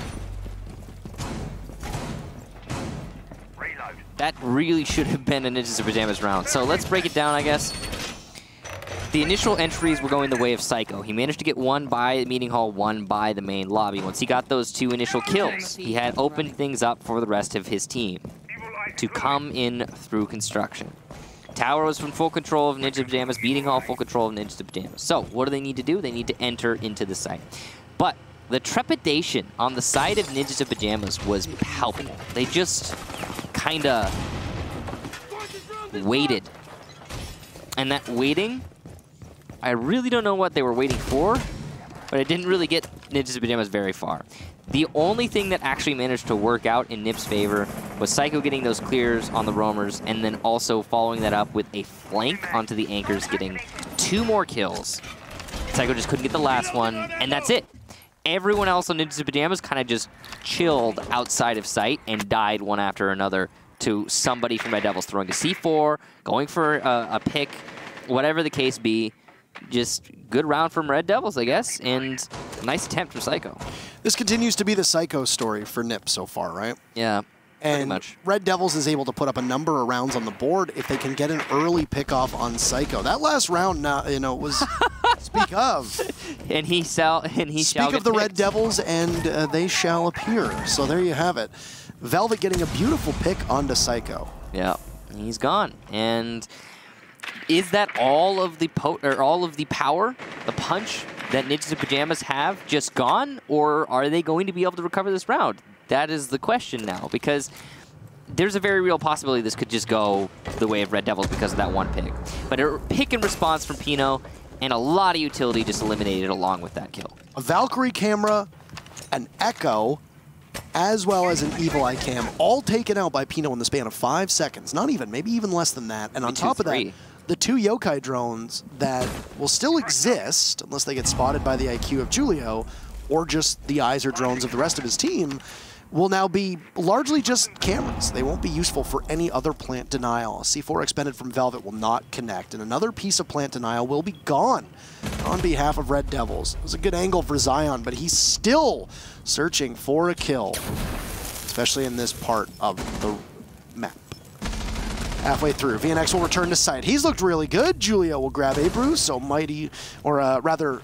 That really should have been a Ninjas in Pyjamas round. So let's break it down, I guess. The initial entries were going the way of Psycho. He managed to get 1 by Meeting Hall, 1 by the main lobby. Once he got those 2 initial kills, he had opened things up for the rest of his team to come in through construction. Tower was from full control of Ninjas in Pyjamas, Meeting Hall full control of Ninjas in Pyjamas. So what do they need to do? They need to enter into the site. But the trepidation on the side of Ninjas in Pyjamas was palpable. They just kind of waited. And that waiting, I really don't know what they were waiting for, but it didn't really get Ninjas in Pyjamas very far. The only thing that actually managed to work out in NIP's favor was Psycho getting those clears on the roamers, and then also following that up with a flank onto the anchors, getting 2 more kills. Psycho just couldn't get the last one, and that's it. Everyone else on Ninjas in Pyjamas kind of just chilled outside of sight and died one after another to somebody from RDevilS throwing a C4, going for a pick, whatever the case be. Just good round from RDevilS, I guess, and nice attempt from Psycho. This continues to be the Psycho story for NIP so far, right? Yeah, pretty and much. RDevilS is able to put up a number of rounds on the board if they can get an early pickoff on Psycho. That last round, you know, was speak of. And he shall. Speak of the RDevilS, and they shall appear. So there you have it. Velvet getting a beautiful pick onto Psycho. Yeah, he's gone. And is that all of the power, the punch that Ninjas in Pyjamas have just gone, or are they going to be able to recover this round? That is the question now, because there's a very real possibility this could just go the way of RDevilS because of that one pick. But a pick in response from Pino, and a lot of utility just eliminated along with that kill. A Valkyrie camera, an Echo, as well as an Evil Eye Cam, all taken out by Pino in the span of 5 seconds. Not even, maybe even less than that. And on top of that, the 2 yokai drones that will still exist, unless they get spotted by the IQ of Julio, or just the eyes or drones of the rest of his team, will now be largely just cameras. They won't be useful for any other plant denial. A C4 expended from Velvet will not connect, and another piece of plant denial will be gone on behalf of RDevilS. It was a good angle for Zion, but he's still searching for a kill, especially in this part of the map. Halfway through, VNX will return to site. He's looked really good. Julio will grab a bruise, so Mighty, or rather,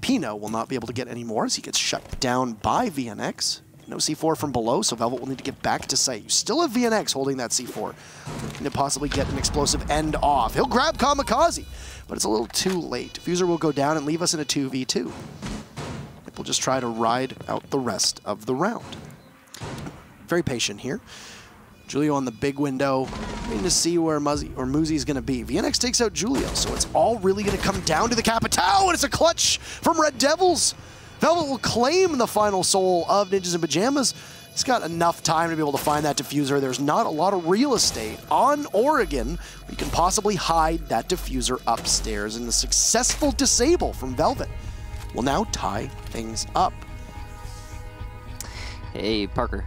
Pino will not be able to get any more as he gets shut down by VNX. No C4 from below, so Velvet will need to get back to site. You still have VNX holding that C4. Looking to possibly get an explosive end off. He'll grab Kamikaze, but it's a little too late. Diffuser will go down and leave us in a 2v2. We'll just try to ride out the rest of the round. Very patient here. Julio on the big window, waiting to see where Muzi is going to be. VNX takes out Julio, so it's all really going to come down to the Capitao, and it's a clutch from Red DevilS. Velvet will claim the final soul of Ninjas in Pyjamas. He's got enough time to be able to find that diffuser. There's not a lot of real estate on Oregon. We can possibly hide that diffuser upstairs, and the successful disable from Velvet will now tie things up. Hey, Parker.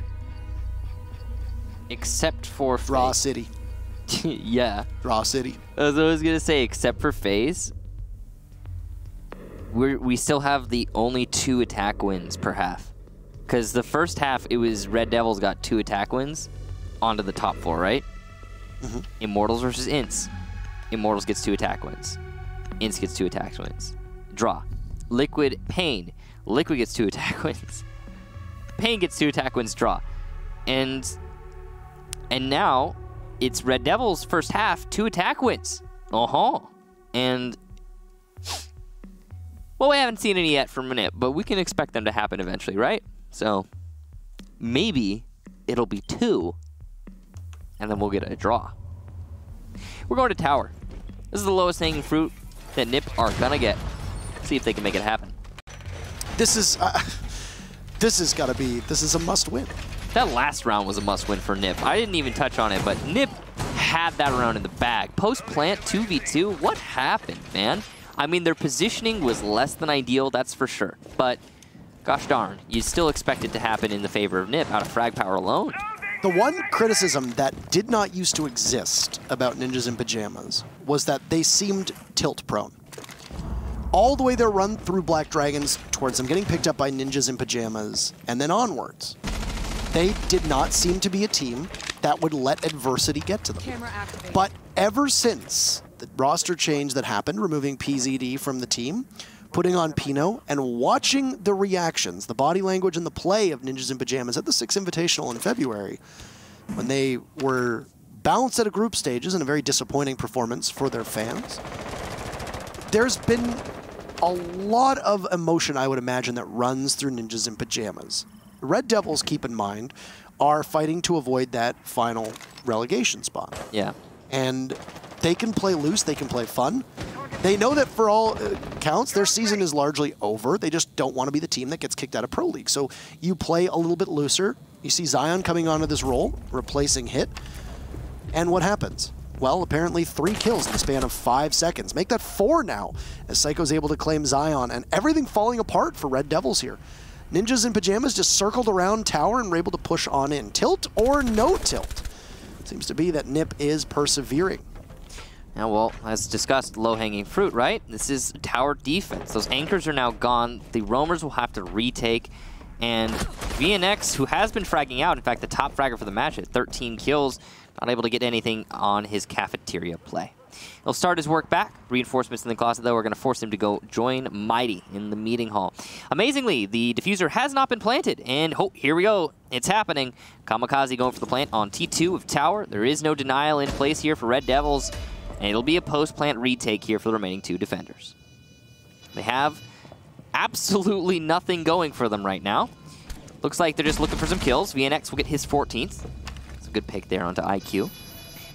Except for Raw City. Yeah. Raw City. I was always going to say, except for FaZe, we still have the only 2 attack wins per half. Because the first half, it was Red DevilS got 2 attack wins onto the top 4, right? Mm-hmm. Immortals versus Ints. Immortals gets 2 attack wins. Ints gets 2 attack wins. Draw. Liquid, Pain. Liquid gets 2 attack wins. Pain gets 2 attack wins, draw. And now, it's Red DevilS first half, 2 attack wins. And, well, we haven't seen any yet from NiP, but we can expect them to happen eventually, right? So, maybe it'll be 2, and then we'll get a draw. We're going to Tower. This is the lowest hanging fruit that NiP are gonna get. See if they can make it happen. This is a must win. That last round was a must-win for NiP. I didn't even touch on it, but NiP had that round in the bag. Post-plant 2v2, what happened, man? I mean, their positioning was less than ideal, that's for sure. But, gosh darn, you still expect it to happen in the favor of NiP out of frag power alone. The one criticism that did not used to exist about Ninjas in Pyjamas was that they seemed tilt-prone. All the way their run through Black Dragons towards them getting picked up by Ninjas in Pyjamas, and then onwards. They did not seem to be a team that would let adversity get to them. But ever since the roster change that happened, removing PZD from the team, putting on Pino, and watching the reactions, the body language and the play of Ninjas in Pyjamas at the 6 Invitational in February, when they were bounced at a group stages in a very disappointing performance for their fans, there's been a lot of emotion, I would imagine, that runs through Ninjas in Pyjamas. Red DevilS, keep in mind, are fighting to avoid that final relegation spot. Yeah. And they can play loose, they can play fun. They know that for all counts, their season is largely over. They just don't want to be the team that gets kicked out of Pro League. So you play a little bit looser. You see Zion coming onto this role, replacing Hit. And what happens? Well, apparently 3 kills in the span of 5 seconds. Make that 4 now, as Psycho's able to claim Zion, and everything falling apart for Red DevilS here. Ninjas in Pyjamas just circled around Tower and were able to push on in. Tilt or no tilt? Seems to be that NiP is persevering. Now, well, as discussed, low-hanging fruit, right? This is Tower defense. Those anchors are now gone. The roamers will have to retake. And VNX, who has been fragging out, in fact, the top fragger for the match at 13 kills, not able to get anything on his cafeteria play. He'll start his work back. Reinforcements in the closet, though, are going to force him to go join Mighty in the meeting hall. Amazingly, the diffuser has not been planted, and oh, here we go. It's happening. Kamikaze going for the plant on T2 of Tower. There is no denial in place here for Red DevilS, and it'll be a post-plant retake here for the remaining 2 defenders. They have absolutely nothing going for them right now. Looks like they're just looking for some kills. VNX will get his 14th. It's a good pick there onto IQ.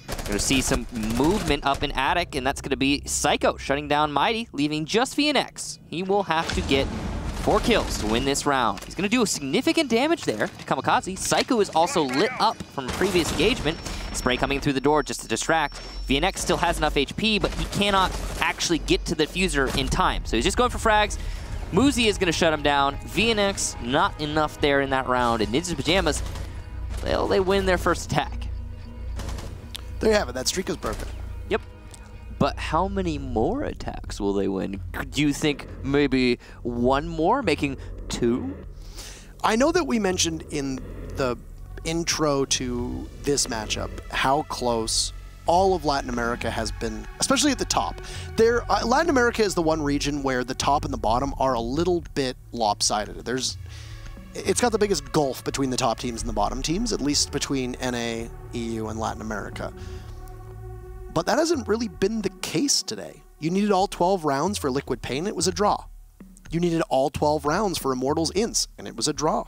We're going to see some movement up in Attic, and that's going to be Psycho shutting down Mighty, leaving just VNX. He will have to get 4 kills to win this round. He's going to do significant damage there to Kamikaze. Psycho is also lit up from a previous engagement. Spray coming through the door just to distract. VNX still has enough HP, but he cannot actually get to the diffuser in time. So he's just going for frags. Muzi is going to shut him down. VNX, not enough there in that round. And Ninjas in Pyjamas, well, they win their first attack. There you have it. That streak is broken. Yep. But how many more attacks will they win? Do you think maybe 1 more, making 2? I know that we mentioned in the intro to this matchup how close all of Latin America has been, especially at the top. Latin America is the one region where the top and the bottom are a little bit lopsided. There's it's got the biggest gulf between the top teams and the bottom teams, at least between NA, EU, and Latin America. But that hasn't really been the case today. You needed all 12 rounds for Liquid Pain, it was a draw. You needed all 12 rounds for Immortals Ints, and it was a draw.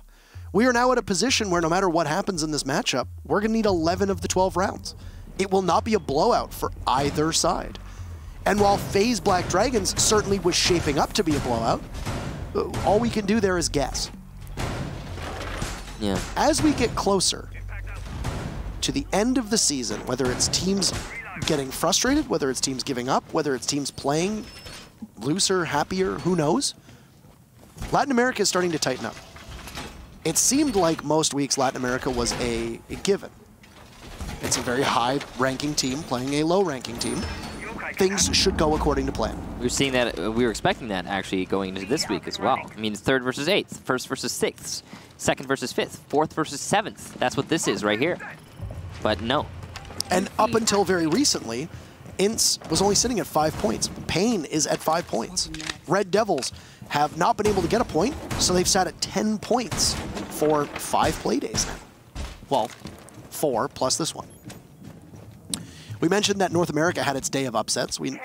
We are now at a position where no matter what happens in this matchup, we're going to need 11 of the 12 rounds. It will not be a blowout for either side. And while FaZe Black Dragons certainly was shaping up to be a blowout, all we can do there is guess. Yeah. As we get closer to the end of the season, whether it's teams getting frustrated, whether it's teams giving up, whether it's teams playing looser, happier, who knows, Latin America is starting to tighten up. It seemed like most weeks Latin America was a given. It's a very high-ranking team playing a low-ranking team. Things should go according to plan. We were seeing that, we were expecting that actually going into this week as well. I mean, 3rd versus 8th, 1st versus 6th, 2nd versus 5th, 4th versus 7th. That's what this is right here. But no. And up until very recently, Ints was only sitting at 5 points. Pain is at 5 points. Red Devils have not been able to get a point, so they've sat at 10 points for 5 play days now. Well, 4 plus this one. We mentioned that North America had its day of upsets. We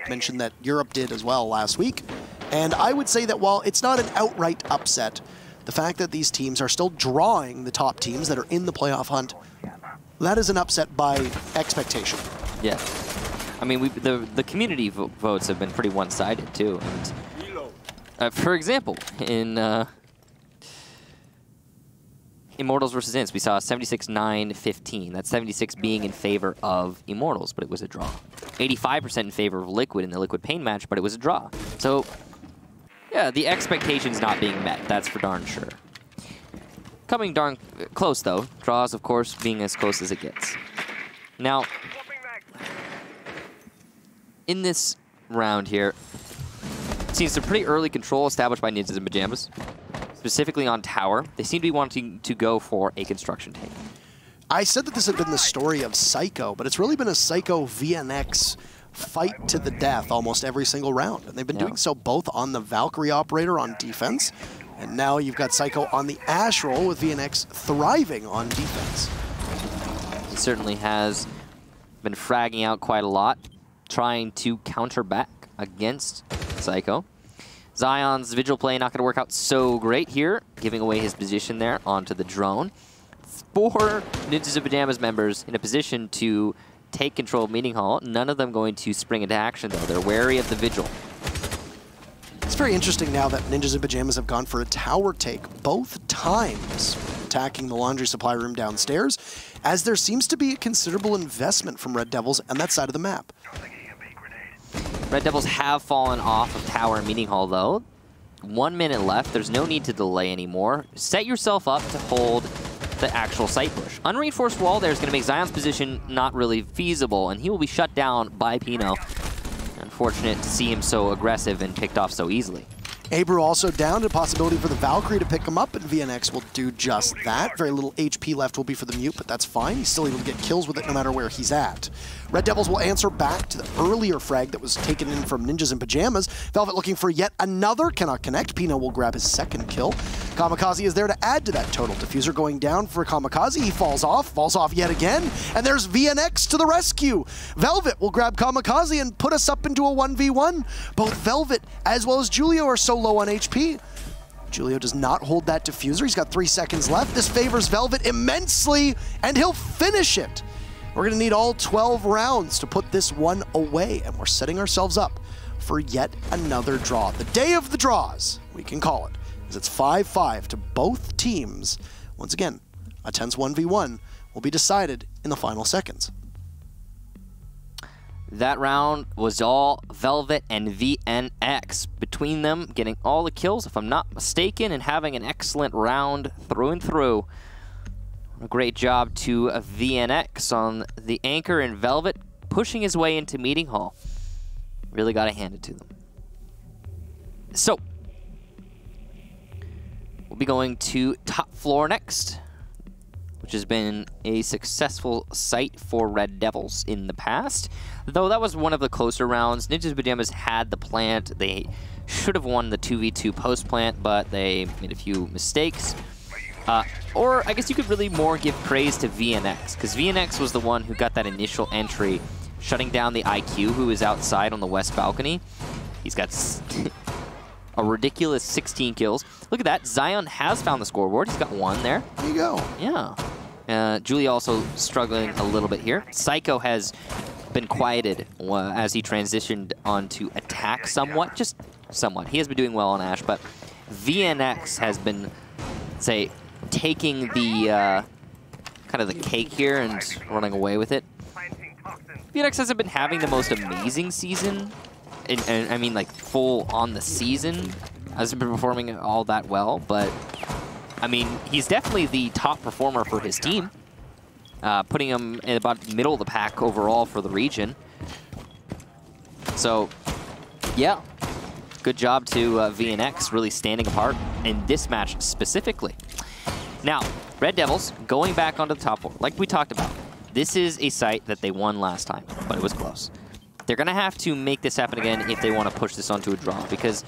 mentioned that Europe did as well last week. And I would say that while it's not an outright upset, the fact that these teams are still drawing the top teams that are in the playoff hunt, that is an upset by expectation. Yeah. I mean, the community votes have been pretty one-sided, too. And, for example, in Immortals versus Ints, we saw 76-9-15. That's 76 being in favor of Immortals, but it was a draw. 85% in favor of Liquid in the Liquid Pain match, but it was a draw. So, yeah, the expectation's not being met. That's for darn sure. Coming darn close, though. Draws, of course, being as close as it gets. Now, in this round here, it seems some pretty early control established by Ninjas and Pyjamas. Specifically on tower, they seem to be wanting to go for a construction tank. I said that this had been the story of Psycho, but it's really been a Psycho VNX fight to the death almost every single round. And they've been doing so both on the Valkyrie operator on defense, and now you've got Psycho on the Ashe role with VNX thriving on defense. He certainly has been fragging out quite a lot, trying to counter back against Psycho. Zion's Vigil play not going to work out so great here, giving away his position there onto the drone. 4 Ninjas and Pyjamas members in a position to take control of Meeting Hall. None of them going to spring into action, though. They're wary of the Vigil. It's very interesting now that Ninjas and Pyjamas have gone for a tower take both times, attacking the laundry supply room downstairs, as there seems to be a considerable investment from Red Devils on that side of the map. Red Devils have fallen off of tower and Meeting Hall, though. 1 minute left. There's no need to delay anymore. Set yourself up to hold the actual site push. Unreinforced wall there is going to make Zion's position not really feasible, and he will be shut down by Pino. Unfortunate to see him so aggressive and picked off so easily. Abru also down to possibility for the Valkyrie to pick him up, and VNX will do just that. Very little HP left will be for the Mute, but that's fine. He's still able to get kills with it no matter where he's at. Red Devils will answer back to the earlier frag that was taken in from Ninjas and Pyjamas. Velvet looking for yet another, cannot connect. Pino will grab his 2nd kill. Kamikaze is there to add to that total. Diffuser going down for Kamikaze. He falls off yet again, and there's VNX to the rescue. Velvet will grab Kamikaze and put us up into a 1v1. Both Velvet as well as Julio are so low on HP. Julio does not hold that diffuser. He's got 3 seconds left. This favors Velvet immensely, and he'll finish it. We're going to need all 12 rounds to put this one away, and we're setting ourselves up for yet another draw. The day of the draws, we can call it, as it's 5-5 to both teams. Once again, a tense 1v1 will be decided in the final seconds. That round was all Velvet and VNX. Between them, getting all the kills, if I'm not mistaken, and having an excellent round through and through. A great job to VNX on the anchor, and Velvet pushing his way into Meeting Hall. Really got to hand it to them. So, we'll be going to top floor next, which has been a successful site for Red Devils in the past. Though that was one of the closer rounds. Ninjas Pyjamas had the plant. They should have won the 2v2 post-plant, but they made a few mistakes. Or I guess you could really more give praise to VNX, because VNX was the one who got that initial entry, shutting down the IQ, who is outside on the west balcony. He's got a ridiculous 16 kills. Look at that. Zion has found the scoreboard. He's got 1 there. There you go. Yeah. Julia also struggling a little bit here. Psycho has been quieted as he transitioned onto attack somewhat. Just somewhat. He has been doing well on Ashe, but VNX has been, say, taking the kind of the cake here and running away with it. VNX hasn't been having the most amazing season. And I mean, like, full on the season. Hasn't been performing all that well, but I mean, he's definitely the top performer for his team, putting him in about the middle of the pack overall for the region. So, yeah, good job to VNX, really standing apart in this match specifically. Now, Red Devils going back onto the top 4, like we talked about. This is a site that they won last time, but it was close. They're going to have to make this happen again if they want to push this onto a draw, because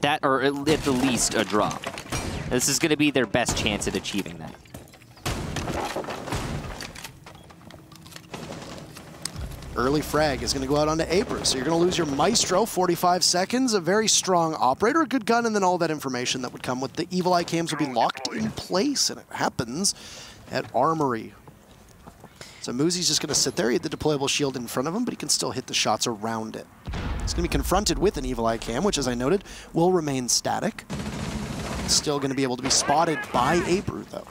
that, or at the least a draw. This is going to be their best chance at achieving that. Early frag is going to go out onto Abra, so you're going to lose your Maestro, 45 seconds, a very strong operator, a good gun, and then all that information that would come with the Evil Eye cams will be locked in place, and it happens at Armory. So Muzi's just going to sit there. He had the deployable shield in front of him, but he can still hit the shots around it. He's going to be confronted with an Evil Eye cam, which, as I noted, will remain static. Still going to be able to be spotted by Abra, though.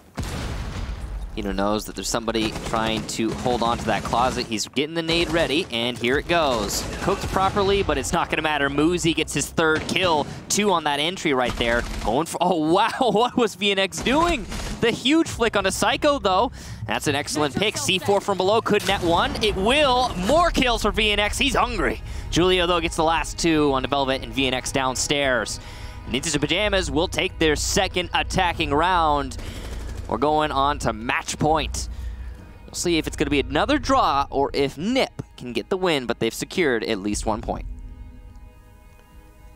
Hino knows that there's somebody trying to hold on to that closet. He's getting the nade ready, and here it goes. Cooked properly, but it's not going to matter. Muzi gets his 3rd kill. 2 on that entry right there. Going for... Oh, wow. What was VNX doing? The huge flick onto Psycho, though. That's an excellent pick. C4 from below could net 1. It will. More kills for VNX. He's hungry. Julio, though, gets the last 2 on the Velvet and VNX downstairs. Ninjas and Pyjamas will take their 2nd attacking round. We're going on to match point. We'll see if it's going to be another draw or if Nip can get the win, but they've secured at least 1 point.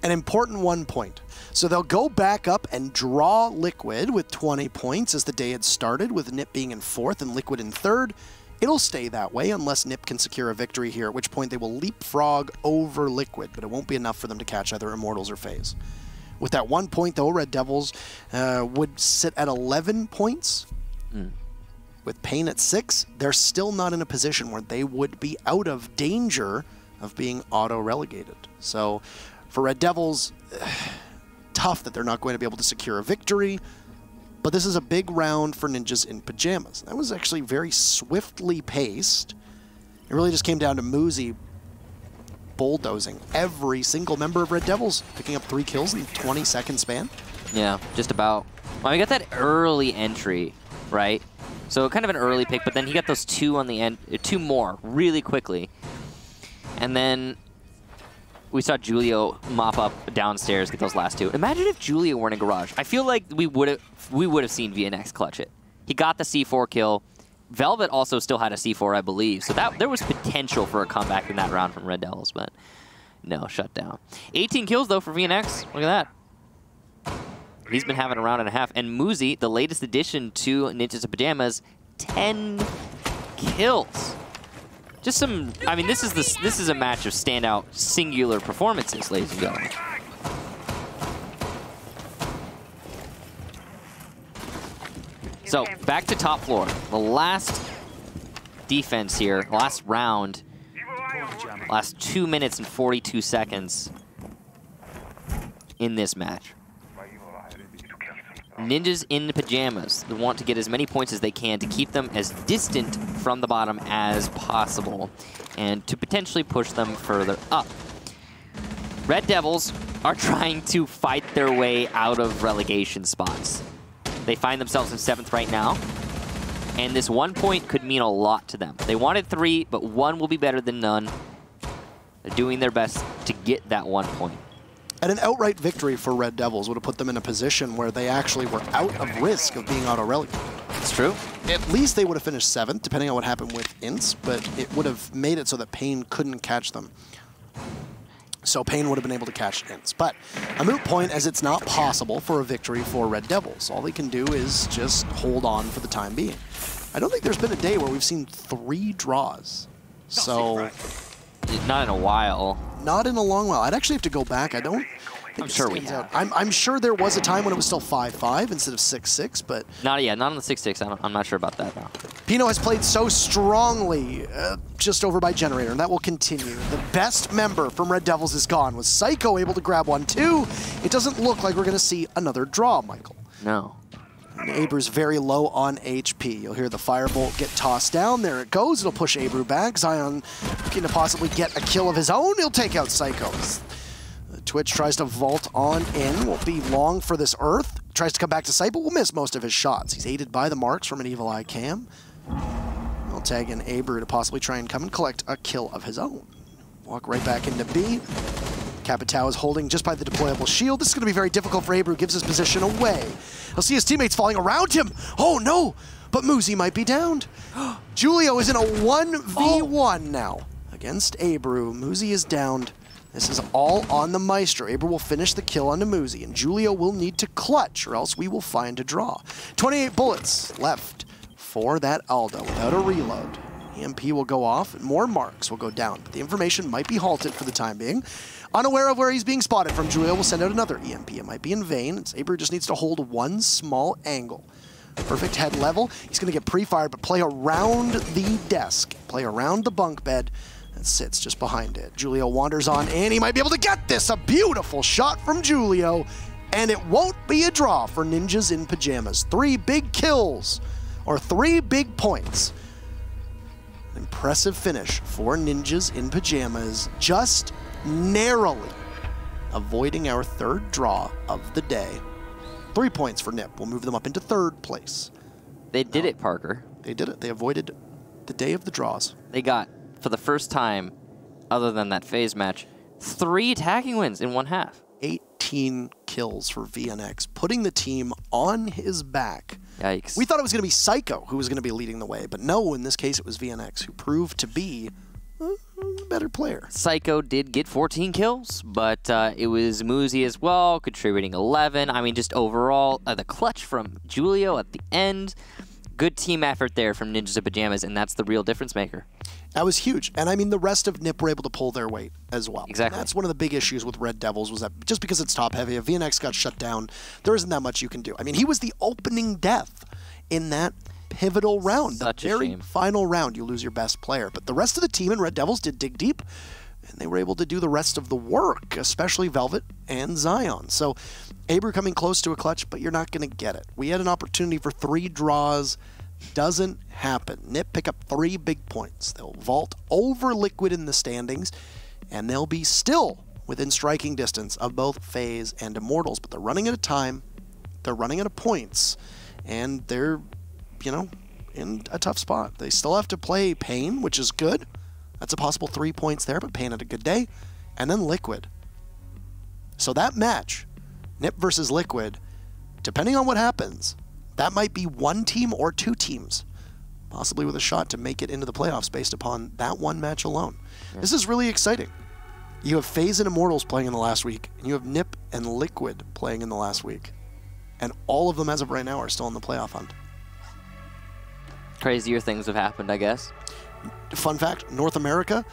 An important 1 point. So they'll go back up and draw Liquid with 20 points as the day had started, with Nip being in 4th and Liquid in 3rd. It'll stay that way unless Nip can secure a victory here, at which point they will leapfrog over Liquid, but it won't be enough for them to catch either Immortals or FaZe. With that 1 point, though, Red Devils would sit at 11 points. With Pain at 6, they're still not in a position where they would be out of danger of being auto-relegated. So for Red Devils, tough that they're not going to be able to secure a victory, but this is a big round for Ninjas in Pyjamas. That was actually very swiftly paced. It really just came down to Muzi bulldozing every single member of Red Devils, picking up 3 kills in a 20-second span. Yeah, just about. Well, we got that early entry, right? So kind of an early pick, but then he got those 2 on the end, 2 more really quickly. And then we saw Julio mop up downstairs, get those last 2. Imagine if Julio were in a garage. I feel like we would have seen VNX clutch it. He got the C4 kill. Velvet also still had a C4, I believe, so that there was potential for a comeback in that round from Red Devils, but no, shut down. 18 kills, though, for VNX. Look at that. He's been having a round and a half. And Muzi, the latest addition to Ninjas and Pyjamas, 10 kills. Just some, I mean, this is a match of standout singular performances, ladies and gentlemen. So, back to top floor. The last defense here, last round, last 2 minutes and 42 seconds in this match. Ninjas in Pyjamas. They want to get as many points as they can to keep them as distant from the bottom as possible and to potentially push them further up. Red Devils are trying to fight their way out of relegation spots. They find themselves in 7th right now, and this 1 point could mean a lot to them. They wanted 3, but 1 will be better than none. They're doing their best to get that 1 point. And an outright victory for Red Devils would have put them in a position where they actually were out of risk of being auto-relegated. It's true. At least they would have finished 7th, depending on what happened with Ints, but it would have made it so that Pain couldn't catch them. So Pain would have been able to catch Ints. But a moot point, as it's not possible for a victory for Red Devils. All they can do is just hold on for the time being. I don't think there's been a day where we've seen 3 draws. So... Not in a while. Not in a long while. I'd actually have to go back. I don't... I'm sure we have. I'm sure there was a time when it was still 5-5 instead of 6-6, but... Not on the 6-6. I'm not sure about that, though. Pino has played so strongly just over by Generator, and that will continue. The best member from Red Devils is gone. Was Psycho able to grab one, too? It doesn't look like we're going to see another draw, Michael. No. And Abru's very low on HP. You'll hear the Firebolt get tossed down. There it goes. It'll push Abru back. Zion looking to possibly get a kill of his own. He'll take out Psycho. Twitch tries to vault on in. Won't be long for this Earth. Tries to come back to sight, but will miss most of his shots. He's aided by the marks from an Evil Eye Cam. He'll tag in Abru to possibly try and come and collect a kill of his own. Walk right back into B. Capitao is holding just by the deployable shield. This is going to be very difficult for Abru. Gives his position away. He'll see his teammates falling around him. Oh, no. But Muzi might be downed. Julio is in a 1v1 now against Abru. Muzi is downed. This is all on the Maestro. Abru will finish the kill onto Muzi, and Julio will need to clutch, or else we will find a draw. 28 bullets left for that Aldo without a reload. EMP will go off, and more marks will go down, but the information might be halted for the time being. Unaware of where he's being spotted from, Julio will send out another EMP. It might be in vain. Abru just needs to hold one small angle. Perfect head level. He's going to get pre-fired, but play around the desk. Play around the bunk bed. That sits just behind it. Julio wanders on in. He might be able to get this. A beautiful shot from Julio. And it won't be a draw for Ninjas in Pajamas. 3 big kills, or 3 big points. Impressive finish for Ninjas in Pajamas, just narrowly avoiding our 3rd draw of the day. 3 points for Nip. We'll move them up into 3rd place. They did it, Parker. They did it. They avoided the day of the draws. They got, for the first time, other than that phase match, 3 attacking wins in 1 half. 18 kills for VNX, putting the team on his back. Yikes. We thought it was going to be Psycho who was going to be leading the way, but no, in this case it was VNX who proved to be a better player. Psycho did get 14 kills, but it was Muzi as well, contributing 11. I mean, just overall, the clutch from Julio at the end. Good team effort there from Ninjas in Pajamas, and that's the real difference maker. That was huge. And I mean, the rest of NIP were able to pull their weight as well. Exactly. And that's one of the big issues with Red Devils, was that just because it's top heavy, if VNX got shut down, there isn't that much you can do. I mean, he was the opening death in that pivotal round. Such the very final round, you lose your best player. But the rest of the team in Red Devils did dig deep, and they were able to do the rest of the work, especially Velvet and Zion. So Abru coming close to a clutch, but you're not going to get it. We had an opportunity for 3 draws. Doesn't happen. NIP pick up 3 big points. They'll vault over Liquid in the standings, and they'll be still within striking distance of both FaZe and Immortals, but they're running out of time, they're running out of points, and they're, you know, in a tough spot. They still have to play Pain, which is good. That's a possible 3 points there, but Pain had a good day. And then Liquid. So that match, NIP versus Liquid, depending on what happens, that might be 1 team or 2 teams, possibly with a shot to make it into the playoffs based upon that one match alone. Yeah. This is really exciting. You have FaZe and Immortals playing in the last week, and you have NIP and Liquid playing in the last week. And all of them, as of right now, are still in the playoff hunt. Crazier things have happened, I guess. Fun fact, North America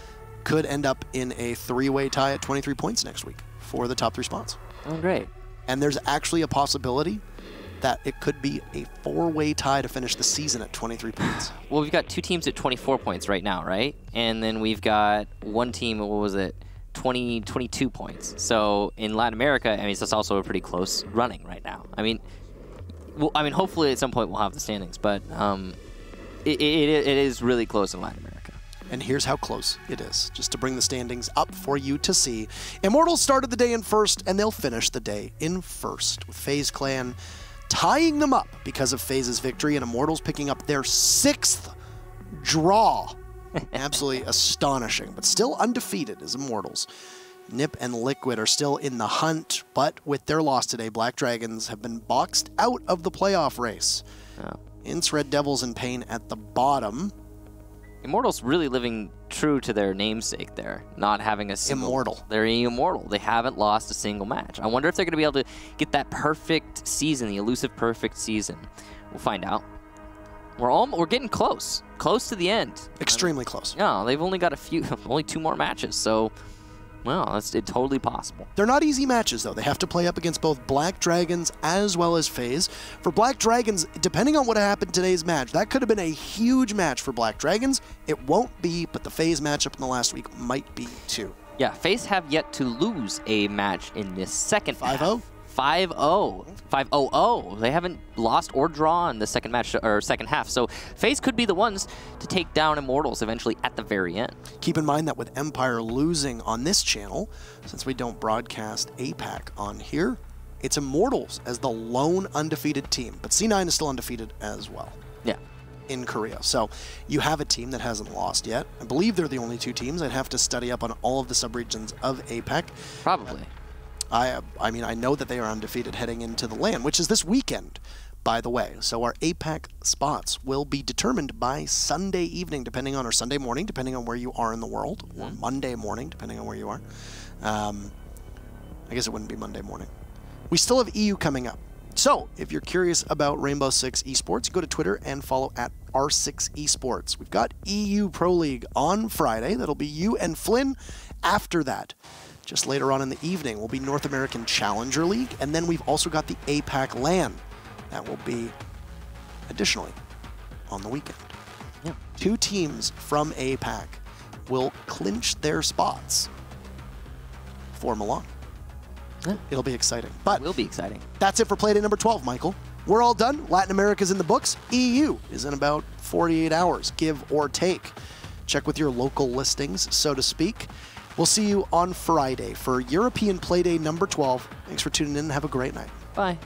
could end up in a 3-way tie at 23 points next week for the top 3 spots. Oh, great. And there's actually a possibility that it could be a 4-way tie to finish the season at 23 points. Well, we've got 2 teams at 24 points right now, right? And then we've got 1 team, what was it, 22 points. So in Latin America, I mean, it's just also a pretty close running right now. I mean, hopefully at some point we'll have the standings, but it is really close in Latin America. And here's how close it is, just to bring the standings up for you to see. Immortals started the day in 1st, and they'll finish the day in 1st, with FaZe Clan tying them up because of FaZe's victory, and Immortals picking up their 6th draw. Absolutely astonishing, but still undefeated as Immortals. NIP and Liquid are still in the hunt, but with their loss today, Black Dragons have been boxed out of the playoff race. Oh. Ints, Red Devils, and Pain at the bottom. Immortals really living true to their namesake there, not having a single... Immortal. They're immortal. They haven't lost a single match. I wonder if they're going to be able to get that perfect season, the elusive perfect season. We'll find out. We're getting close to the end. Extremely close. Yeah, they've only got only 2 more matches, so... Well, it's totally possible. They're not easy matches, though. They have to play up against both Black Dragons as well as FaZe. For Black Dragons, depending on what happened in today's match, that could have been a huge match for Black Dragons. It won't be, but the FaZe matchup in the last week might be too. Yeah, FaZe have yet to lose a match in this second 5-0? 5-0. 5-0-0. They haven't lost or drawn in the second match or second half. So FaZe could be the ones to take down Immortals eventually at the very end. Keep in mind that with Empire losing on this channel, since we don't broadcast APAC on here, it's Immortals as the lone undefeated team. But C9 is still undefeated as well. Yeah. In Korea. So you have a team that hasn't lost yet. I believe they're the only 2 teams. I'd have to study up on all of the subregions of APAC. Probably. I mean, I know that they are undefeated heading into the LAN, which is this weekend, by the way. So our APAC spots will be determined by Sunday evening, depending on, or Sunday morning, depending on where you are in the world, or Monday morning, depending on where you are. I guess it wouldn't be Monday morning. We still have EU coming up. So if you're curious about Rainbow6 Esports, go to Twitter and follow at R6 Esports. We've got EU Pro League on Friday. That'll be you and Flynn. After that, just later on in the evening, will be North American Challenger League, and then we've also got the APAC LAN. That will be, additionally, on the weekend. Yeah. 2 teams from APAC will clinch their spots for Milan. Yeah. It'll be exciting. But it will be exciting. That's it for Play Day number 12, Michael. We're all done. Latin America's in the books. EU is in about 48 hours, give or take. Check with your local listings, so to speak. We'll see you on Friday for European Play Day number 12. Thanks for tuning in and have a great night. Bye.